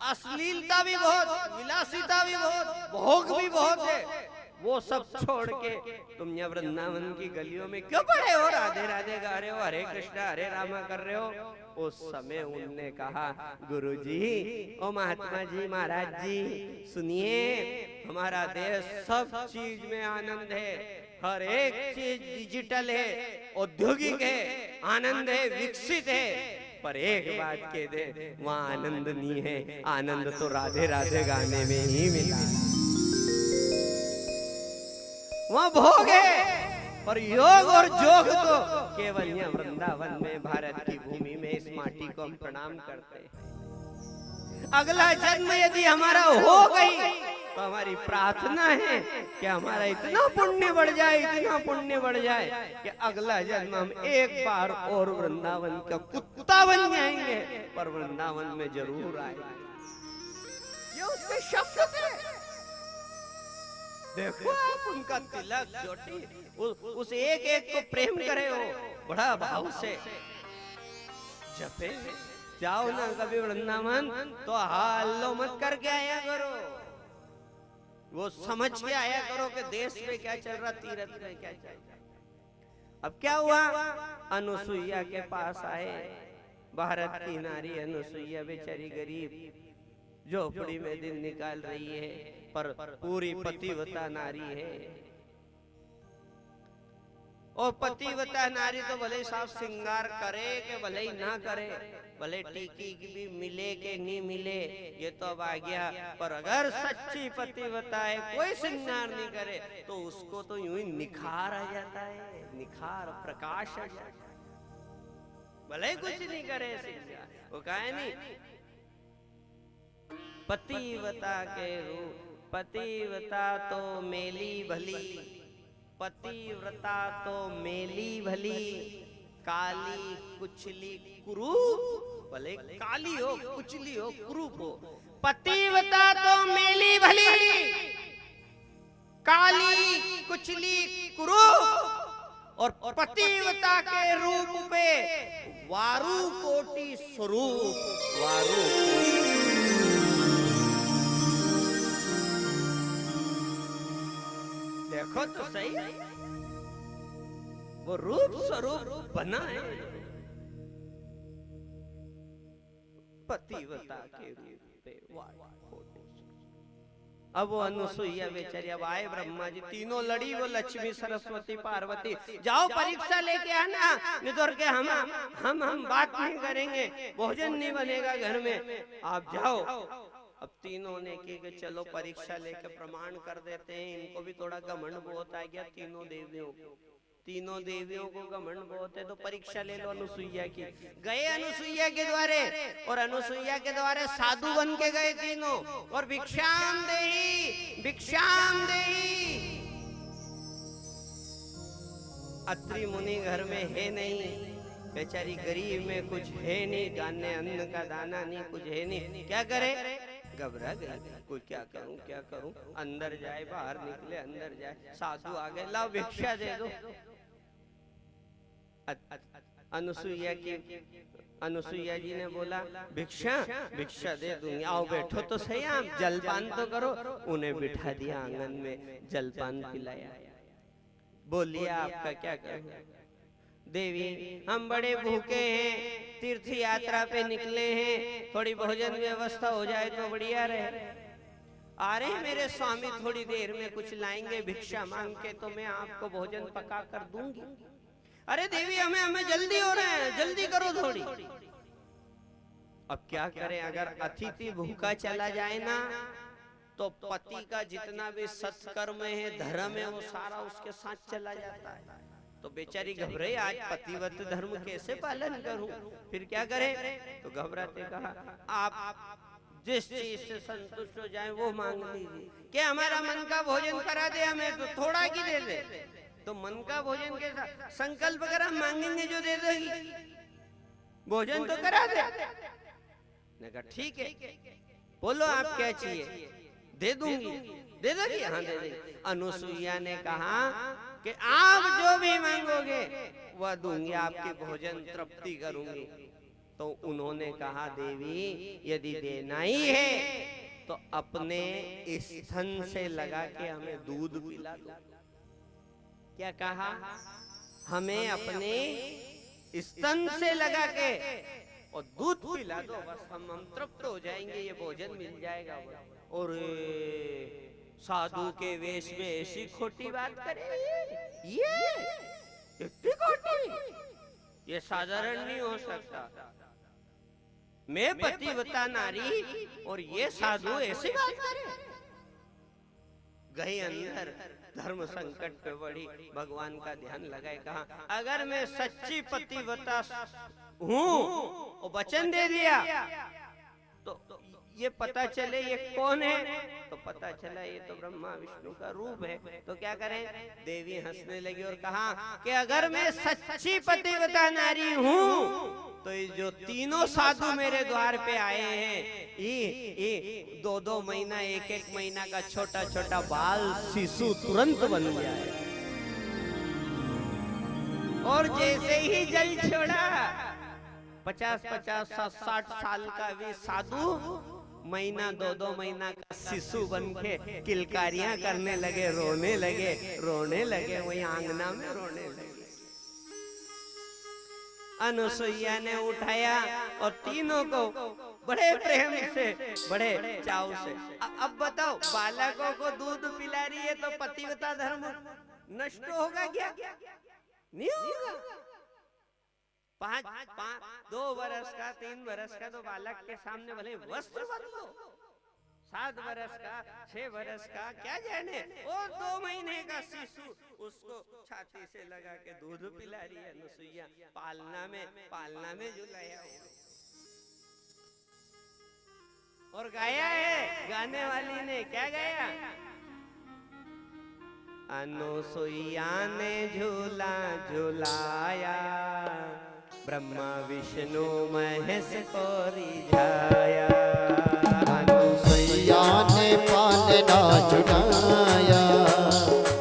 अश्लीलता भी बहुत, विलासिता भी बहुत, भोग भी बहुत है, वो सब छोड़ के तुम यहाँ वृंदावन की गलियों में क्यों पड़े हो, राधे राधे गा रहे हो, हरे कृष्णा हरे रामा कर रहे हो। उस समय उनने कहा, गुरुजी, ओ महात्मा जी, महाराज जी सुनिए, हमारा देश सब चीज में आनंद है, हर एक चीज डिजिटल है, औद्योगिक है, आनंद है, विकसित है, पर एक बात कह दे, वहाँ आनंद नहीं है, आनंद तो राधे राधे गाने में ही मिला, वहाँ भोग है, और योग और जोग तो केवल यहाँ वृंदावन में, भारत की भूमि में, इस माटी को हम प्रणाम करते हैं। अगला जन्म यदि हमारा हो गई तो हमारी प्रार्थना है कि हमारा इतना पुण्य बढ़ जाए, इतना पुण्य बढ़ जाए कि अगला जन्म हम एक बार और वृंदावन का कुत्ता बन जाएंगे, पर वृंदावन में जरूर आएंगे। ये उसके शब्द थे। देखो आप उनका तिलक चोटी, उस एक एक को प्रेम करे हो, बड़ा भाव से जपे। जाओ ना कभी वृंदावन तो हालो मत करके आया करो, वो समझ के आया करो कि देश में क्या चल रहा, तीर्थ में क्या चल रहा। अब क्या हुआ, अनुसुईया के पास आए, भारत की नारी अनुसुईया बेचारी गरीब झोपड़ी में दिन निकाल रही है, पर पूरी पतिव्रता नारी है। और पतिव्रता नारी तो भले साफ श्रृंगार करे कि भले ही ना करे, भले टीकी की भी मिले कि नहीं मिले, ये तो अब आ गया। पर अगर सच्ची पतिव्रता है, कोई श्रृंगार नहीं करे, तो उसको तो यूं ही निखार आ जाता है, निखार प्रकाश आ जाता है, भले कुछ नहीं करे श्रृंगार। वो कहे नहीं पतिव्रता के रूप, पतिव्रता तो मेली भली, पतिव्रता तो मेली भली, काली कुचली कुरूप, भले काली हो कुचली हो कुरूप हो, पतिव्रता तो मेली भली, काली कुचली कुरूप, और पतिव्रता के रूप पे वारु कोटि स्वरूप, वारु देखो तो सही, वो रूप स्वरूप बना है पतिव्रता के रूप पे। अब वो अनुसुईया बेचारी, अब आए ब्रह्मा जी, तीनों लड़ी, वो लक्ष्मी सरस्वती पार्वती, जाओ परीक्षा लेके आना, नहीं तो के हम बात नहीं करेंगे, भोजन नहीं बनेगा घर में, आप जाओ। अब तीनों ने कि चलो परीक्षा लेके प्रमाण कर देते हैं, इनको भी थोड़ा घमंड बहुत आ गया तीनों देवियों को, तीनों देवियों को घमंड बहुत है, तो परीक्षा ले लो अनुसुईया की। गए अनुसुईया के द्वारे, और अनुसुईया के द्वारे साधु बन के गए तीनों, और भिक्षाम देहि भिक्षाम देहि। अत्रि मुनि घर में है नहीं, बेचारी गरीब में कुछ है नहीं, गाने अन्न का दाना नहीं, कुछ है नहीं, क्या करे, घबरा गई, कोई क्या करूं, अंदर जाए, बाहर निकले, अंदर जाए, साधु आ गए, लाओ भिक्षा दे दो। अनुसुईया जी ने बोला भिक्षा दे दूंगी, आओ बैठो तो सही, आप जलपान तो करो। उन्हें बिठा दिया आंगन में, जलपान पिलाया, बोलिए आपका क्या करूं। देवी हम बड़े भूखे हैं, तीर्थ यात्रा पे निकले हैं, थोड़ी भोजन व्यवस्था हो जाए तो बढ़िया रहे। आ रहे हैं मेरे स्वामी, थोड़ी देर में कुछ लाएंगे भिक्षा मांग के, तो मैं आपको भोजन पका कर दूंगी। अरे देवी हमें जल्दी हो रहा है, जल्दी करो थोड़ी। अब क्या करें, अगर अतिथि भूखा चला जाए ना, तो पति का जितना भी सत्कर्म है, धर्म है, वो सारा उसके साथ चला जाता है। तो बेचारी घबराई, आज पतिव्रत धर्म कैसे पालन करूं, फिर क्या करें। तो घबराते कहा, आप जिस चीज से संतुष्ट हो जाए वो मांग लीजिए, क्या हमारा मन का भोजन करा दे, हमें तो थोड़ा की दे दे। तो मन का भोजन के साथ संकल्प कर, हम मांगेंगे जो दे देगी, भोजन तो करा दे। ने कहा ठीक है, बोलो आप क्या चाहिए, दे दूंगी, दे दोगी, हाँ दे देगी। अनुसुईया ने कहा कि आप जो भी मांगोगे वह दूंगी, आपकी भोजन तृप्ति करूंगी। तो उन्होंने कहा, देवी यदि देना ही है तो अपने स्तन से लगा के हमें दूध पिला दो। क्या कहा, हमें अपने स्तन से लगा के और दूध पिला दो, बस हम तृप्त हो जाएंगे, ये भोजन मिल जाएगा। और साधु के वेश में ऐसी खोटी बात करे, ये इतनी खोटी, ये साधारण नहीं हो सकता। मैं पतिव्रता नारी और ये साधु ऐसी बात करे। गई अंदर, धर्म संकट पे पड़ी, भगवान का ध्यान लगाए, कहा अगर मैं सच्ची पतिव्रता हूँ और वचन दे दिया तो ये पता चले ये कौन है, तो पता चला ये तो ब्रह्मा विष्णु का रूप है। तो क्या करें, देवी हंसने लगी और कहा कि अगर मैं सच्ची पतिव्रता नारी हूँ तो ये जो तीनों साधु मेरे द्वार पे आए हैं, ये 2-2 महीना, 1-1 महीना का छोटा छोटा बाल शिशु तुरंत बन जाए। और जैसे ही जल छोड़ा, 50-50, 60 साल का भी साधु महीना 2-2 महीना का शिशु बन के किलकारियां करने लगे, रोने लगे, वही आंगना में रोने लगे। अनुसुईया ने उठाया और तीनों को बड़े प्रेम से, बड़े चाव से। अब बताओ, बालकों को दूध पिला रही है तो पतिव्रता धर्म नष्ट होगा क्या? नहीं होगा। 2 वर्ष का 3 वर्ष का तो बालक के सामने भले वस्त्र बदलो, 7 वर्ष का 6 वर्ष का क्या जाने, और 2 महीने का शिशु उसको छाती से लगा के दूध पिला रही है अनुसुईया। पालना में झुलाया हो। और गाया है, गाने वाली ने क्या गाया? अनुसुईया ने झूला झुलाया, ब्रह्मा विष्णु महेश को रिझाया। अनुसुईया ने पालना झुलाया,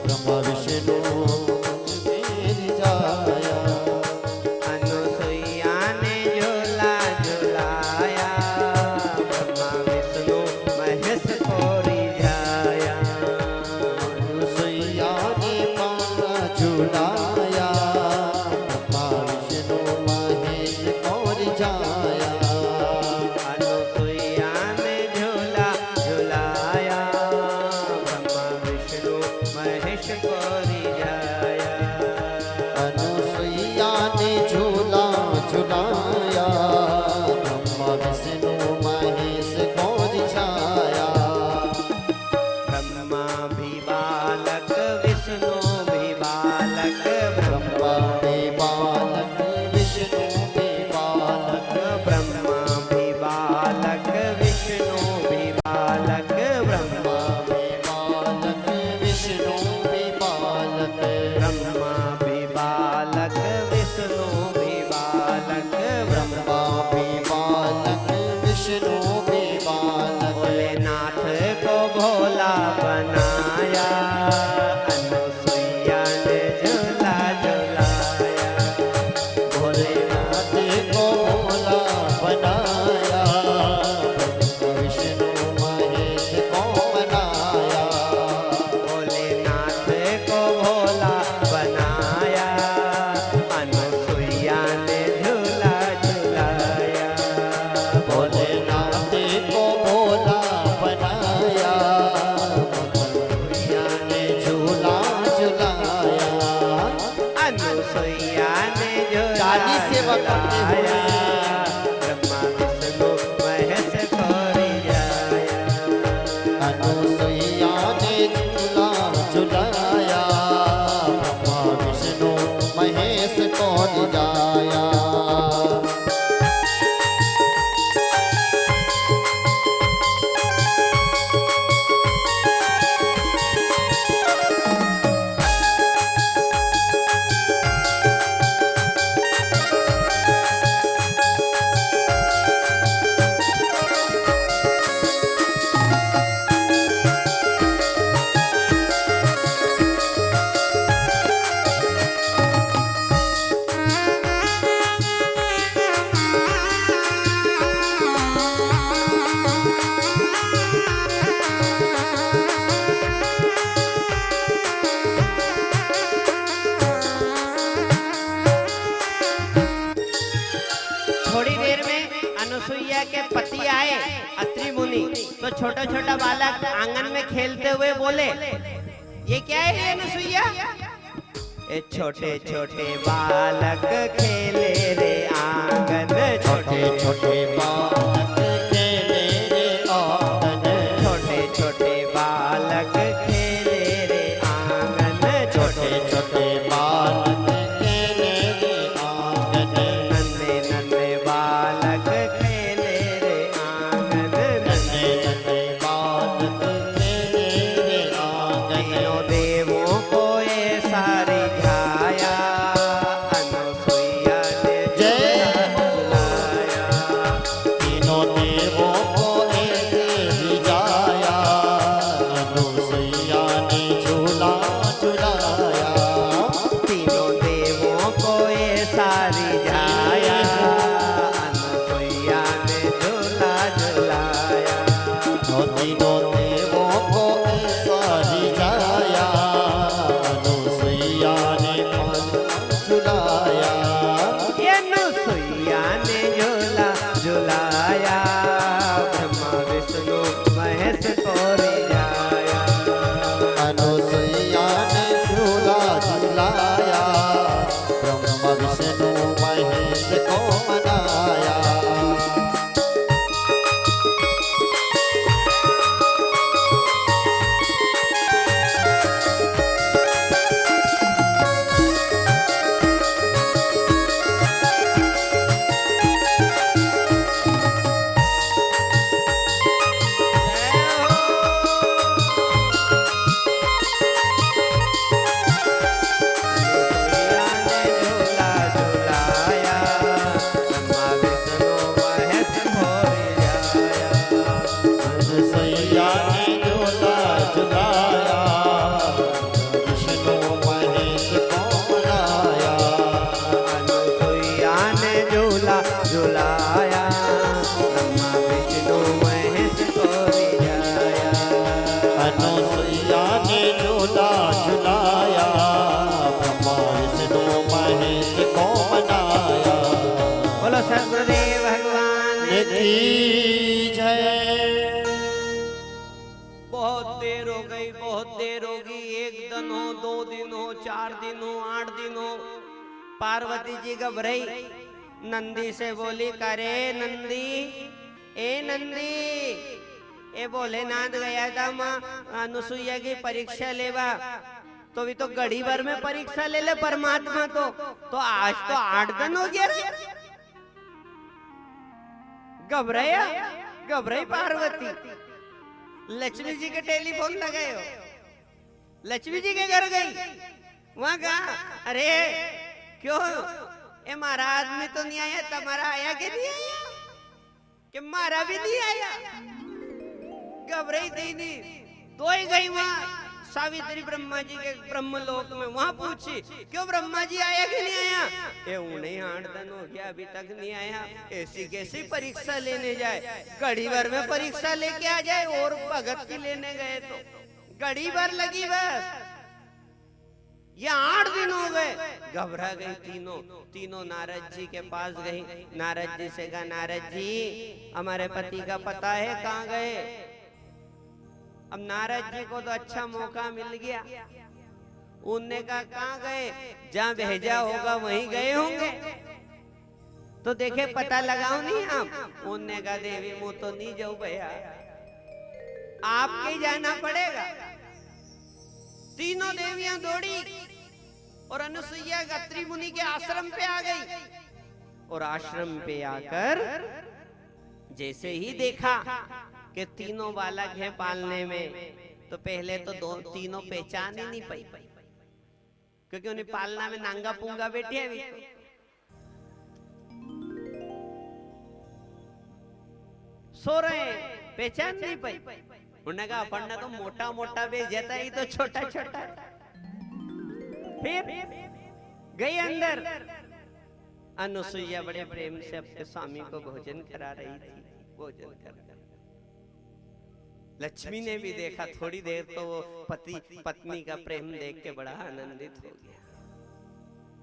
ब्रह्मा विष्णु रिझाया। अनुसुईया ने झूला झुलाया, ब्रह्मा विष्णु महेश को रिझाया। अनुसुईया ने पालना झुलाया, ब्रह्मा विष्णु महेश को रिझाया। अनुसुईया ने झूला झुलाया, ब्रह्मा विष्णु महेश को रिझाया। अनुसुईया ने झूला झुलाया, ब्रह्मा विष्णु महेश को रिझाया। ब्रह्मा भी बालक विष्णु भी बालक, ब्रह्मा भी बालक विष्णु भी बालक। ब्रह्मा भी बालक विष्णु भी बालक, ब्रह्मा ब्रह्मा भी बालक विष्णु भी बालक। ब्रह्मा भी बालक विष्णु भी बालक, ब्रह्मा भी बालक विष्णु भी बालक। भोलेनाथ को भोला बनाया, अनुसुईया ने झूला झुलाया। भोलेनाथ को भोला बनाया, ब्रह्मा विष्णु महेश को बनाया। भोलेनाथ को भोला बनाया, अनुसुईया ने झूला झुलाया। भोलेनाथ को भोला बनाया, अनुसुईया ने झूला झुलाया। अनुसुईया ने झूला चाली सेवा करते हुए झुलाया, ब्रह्मा विष्णु महेश को रिझाया। अनुसुईया ने झूला झुलाया, ब्रह्मा विष्णु महेश को रिझाया। थोड़ी देर में अनुसुईया के पति आए अत्रि मुनि, तो छोटा छोटा बालक आंगन में खेलते हुए बोले, ये क्या है रे अनुसुईया? ए छोटे छोटे बालक खेले रे आंगन, छोटे छोटे बालक खेले रे आंगन। छोटे छोटे बालक खेले रे आंगन, छोटे छोटे बालक खेले रे आंगन। नन्हे नन्हे बालक खेले रे आंगन, नन्हे नन्हे बालक खेले रे आंगन। तीनों देवों को ये सारी झाया, अनुसुईया ने जय झूला झुलाया। तीनों गई, बहुत देर होगी, 1 दिन हो, 2 दिन हो, 4 दिन हो, 8 दिन हो। पार्वती जी घबराई, नंदी से बोली, करे नंदी, ए नंदी, ए भोलेनाथ गया था माँ अनुसुईया की परीक्षा लेवा, तो भी तो घड़ी भर में परीक्षा ले ले परमात्मा, तो आज तो 8 दिन हो गया रे। घबराई पार्वती। लक्ष्मी जी के टेलीफोन लगाए हो, लक्ष्मी जी के घर गई, वहां कहा, अरे क्यों ये हमारा आदमी तो नहीं आया, तुम्हारा आया कि नहीं आया, कि हमारा भी नहीं आया। घबराई थी नहीं, तो ही गई वहां सावित्री ब्रह्मा जी के ब्रह्मलोक में, वहां पूछी, क्यों ब्रह्मा जी आया कि नहीं आया? ये उन्हें 8 दिन हो गया, अभी तक नहीं आया। ऐसी कैसी परीक्षा लेने जाए, घड़ी भर में परीक्षा लेके आ जाए, और भगत की लेने गए तो घड़ी भर लगी बस, ये 8 दिन हो गए। घबरा गई तीनों नारद जी के पास गई। नारद जी से कहा, नारद जी हमारे पति का पता है कहाँ गए? अब नारद जी को तो अच्छा मौका मिल गया, उनने कहा कहाँ गए? जहाँ भेजा होगा वहीं गए होंगे, तो देखे पता लगाओ नहीं आप। उनने कहा, देवी मुँह तो नहीं जाऊं भैया, आपके जाना पड़ेगा। तीनों देवियां दौड़ी और अनुसुईया अत्रि मुनि के आश्रम पे आ गई, और आश्रम पे आकर जैसे ही देखा कि तीनों बालक हैं पालने में, तो पहले तो तीनों पहचान ही नहीं पाई, क्योंकि उन्हें पालना में नांगा पूंगा बैठे अभी सो रहे, पहचान नहीं पाई। उन्होंने कहा, अपन तो मोटा मोटा भेजा था, ये तो छोटा छोटा। फिर गई अंदर, अनुसुईया बड़े प्रेम से अपने स्वामी को भोजन करा रही थी। भोजन कर लक्ष्मी ने भी देखा, थोड़ी देर तो वो पति पत्नी का प्रेम देख के बड़ा आनंदित हो गया।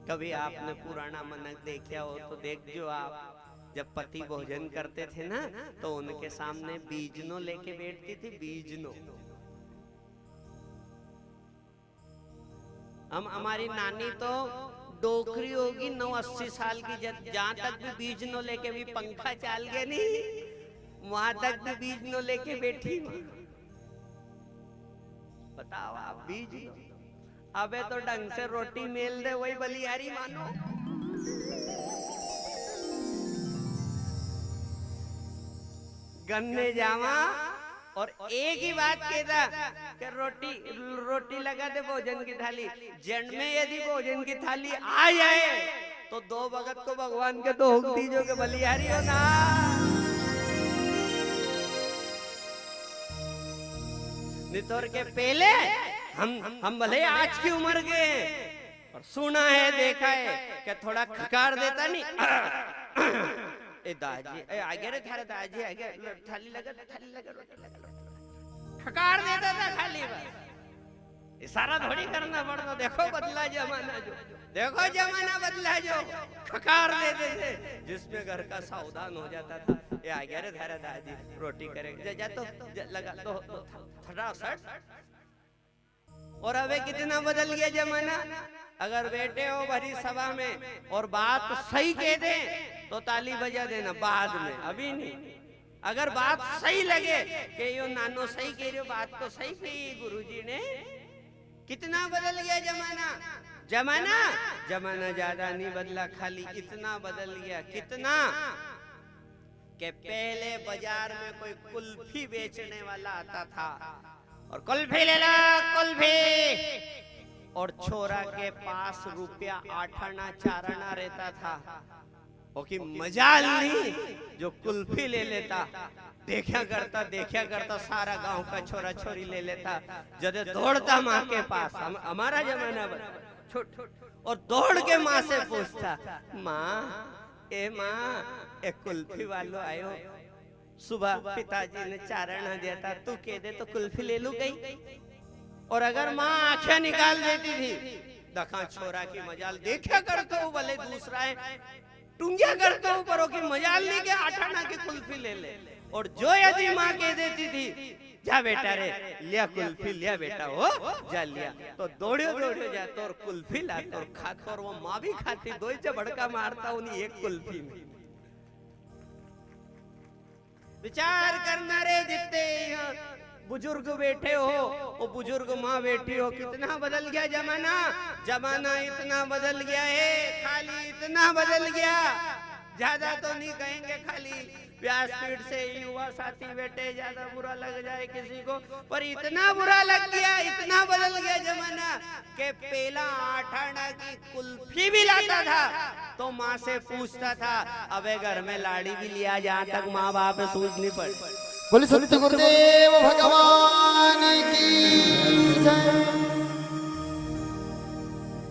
कभी आपने पुराना मनक देखा हो तो देखो आप, जब पति भोजन करते थे ना, तो उनके सामने बीजनो लेके बैठती थी, बीजनो। हमारी नानी तो डोकरी होगी 9-80 साल की, जहां तक भी बीजनो लेके भी पंखा चाल गया नहीं, वहां तक भी बीजनो लेके बैठी। बताओ आप, बीजनो। अबे तो ढंग से रोटी मेल दे, वही बलियारी मानो। गन्ने जावा और एक ही बात कहता कि रोटी लगा दे भोजन की थाली। जन्म में यदि भोजन की थाली आ जाए तो 2 भगत को भगवान के तो हुक दीजो के बलियारी हो ना। नितोर के पहले हम भले आज की उम्र के, और सुना है देखा है कि थोड़ा खकार देता नहीं। ए दाजी, ए आगे रे थारे दाजी, आगे थाली लगा रोटी लगा, खकार देता था खाली बस। इशारा थोड़ी करना पड़ता। देखो बदला जमाना, जो देखो जमाना बदला, जो खकार देते थे, जिसमें घर का सावधान हो जाता था। ये आगे रे थारे दादी रोटी करेंगे, जा तो लगा दो फटाफट। और अबे कितना बदल गया जमाना। अगर बैठे हो भरी सभा में और बात सही कह दे तो ताली बजा देना, बाद में, अभी नहीं। अगर बात सही लगे कि यो नानो सही कह रहे हो, बात तो सही कही गुरुजी ने। कितना बदल गया जमाना। जमाना ज्यादा नहीं बदला, खाली इतना बदल गया। कितना कि पहले बाजार में कोई कुल्फी बेचने वाला आता था और कुल्फी ले ला कुल्फी, और छोरा के पास रुपया 8 आना 4 आना रहता था। ओकी मजाल नहीं जो कुल्फी ले लेता। देखा करता सारा गांव का छोरा छोरी ले लेता। जब दौड़ता माँ के पास, हमारा जमाना छोट, और दौड़ के माँ से पूछता, माँ एक कुल्फी वालो आयो, सुबह पिताजी ने 4 आना दिया था, तू कह दे तो कुल्फी ले लू गई। और अगर माँ आंखें निकाल देती थी, दखा छोरा की मजाल। देखा करता हूँ भले दूसरा है, टूंगिया करता ऊपर की मजाल नहीं के 8 आना की कुल्फी ले ले। और जो यदि माँ कह देती थी जा बेटा रे लिया कुल्फी लिया बेटा हो जा लिया तो दौड़ियो दौड़ियो जातो और कुल्फी लातो और खातो और वो माँ भी खाती दो ही भड़का मारता उन्हीं एक कुल्फी में। विचार करना रे जितने बुजुर्ग बैठे हो वो बुजुर्ग माँ बैठी हो कितना बदल गया जमाना। जमाना इतना बदल गया है खाली इतना बदल गया ज्यादा तो नहीं कहेंगे खाली व्यासपीठ से युवा साथी बैठे ज्यादा बुरा लग जाए किसी को पर इतना बुरा लग गया इतना बदल गया जमाना कि पहला 8 आना की कुल्फी भी लाता था तो माँ से पूछता था अबे घर में लाड़ी भी लिया जहाँ तक माँ बाप सूझनी पड़े। बोले सत्य गुरुदेव भगवान की जय।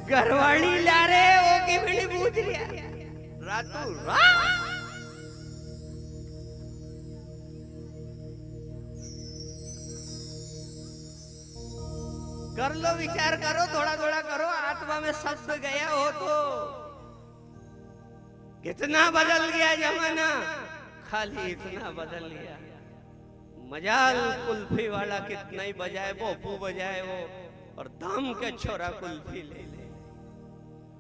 घरवाली ला रहे वो की भी पूछ लिया रातों रात। कर लो विचार करो थोड़ा थोड़ा करो आत्मा में शब्द गया हो तो कितना बदल गया जमाना खाली इतना बदल गया। मजाल कुल्फी वाला कितना ही बजाए वो पू बजाए वो और दाम के छोरा कुल्फी ले ले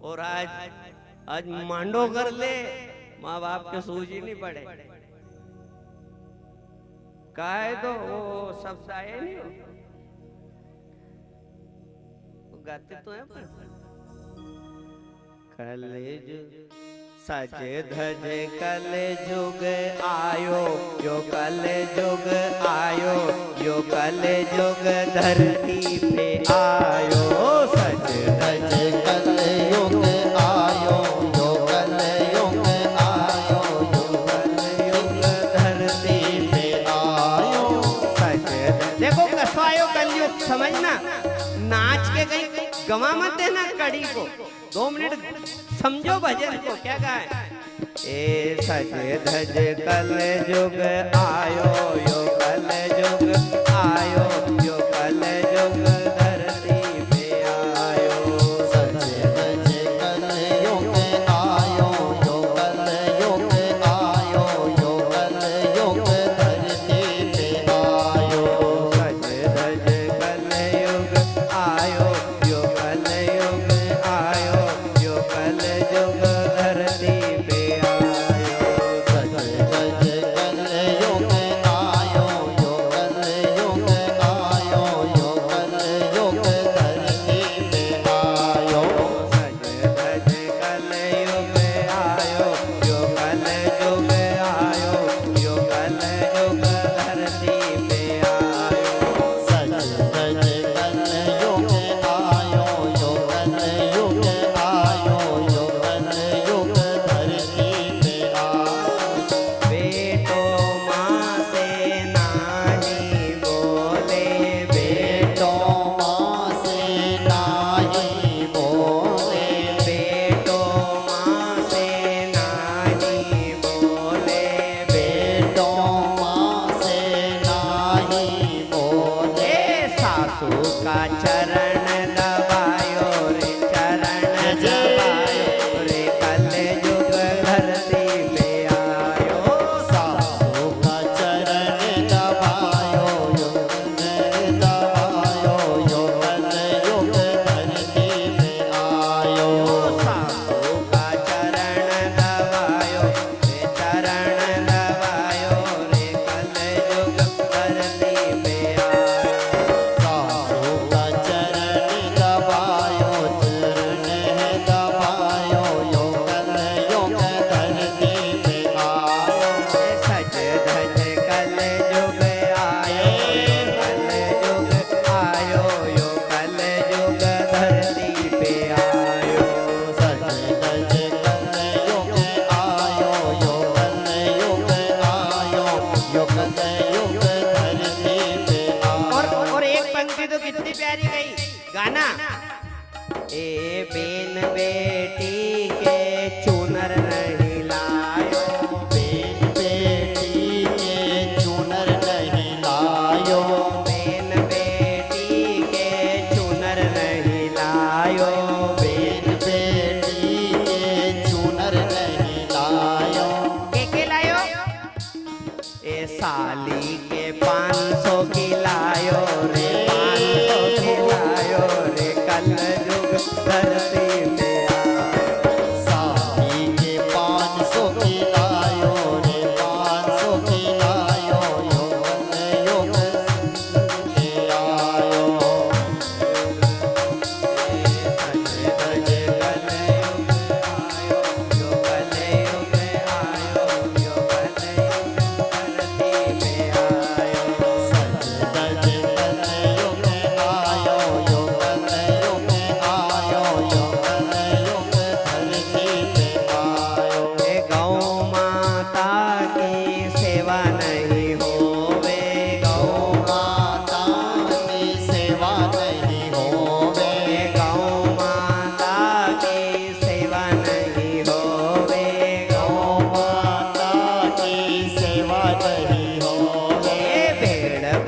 और आज मांडो कर ले माँ बाप के सूझ ही नहीं पड़े काहे तो वो शब्द आए नहीं हो गाते तो है पर कलेज सजे धजे कले जुग आयो यो कले जुग आयो यो कले जुग धरती पे आयो सजे धजे कले युग आयो यो कले युग आयो यो कले युग धरती पे आयो सजे देखो कसवायो कलयुग समझना नाच के कहीं गवा मत देना कड़ी को 2 मिनट समझो भजन को क्या गाए। ए सजे धजे कले जुग आयो यो कले जुग आयो यो कले जुग धरती पे आयो सजे धजे कले युग आयो यो कले युग आयो यो कले युग धरती पे आयो सजे धजे कले युग आयो यो कले युग आयो यो कले युग धरती पे आयो सजे धजे कले युग आयो यो कले युग आयो यो कले युग धरती पे आयो सजे धजे कले युग आयो यो कले युग आयो यो कले युग धरती पे आयो सजे धजे कले युग आयो यो कले युग आयो यो कले युग धरती पे आयो बेटो माँ से नाही बोले बेटो माँ से नाही बोले बेटो माँ से नाही बोले बेटो माँ से नाही बोले सासू का चरण दबायो रे चरण दबायो रे कले युग धरती पे आयो सासू का चरण दबायो यो कले दबायो यो कले युग धरती पे आयो सासू का चरण दबायो रे चरण दबायो रे कले युग धरती पे आयो सासू का चरण दबायो यो कले युग धरती पे आयो सज धज कले जुग आयो यो कले जुग आयो यो कले जुग धरती पे आयो सज धज कले युग आयो यो कले युग आयो यो कले युग धरती पे आयो और एक पंक्ति तो कितनी प्यारी गई गाना ए बेन बेटी के चुनर नहीं लायो बेन बेटी के चुनर नहीं लायो बेन बेटी के चुनर नहीं लायो बेन बेटी के चुनर नहीं लायो के लायो ए साली के 500 की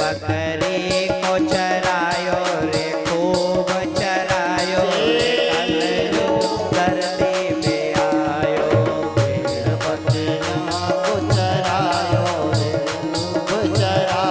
बकरी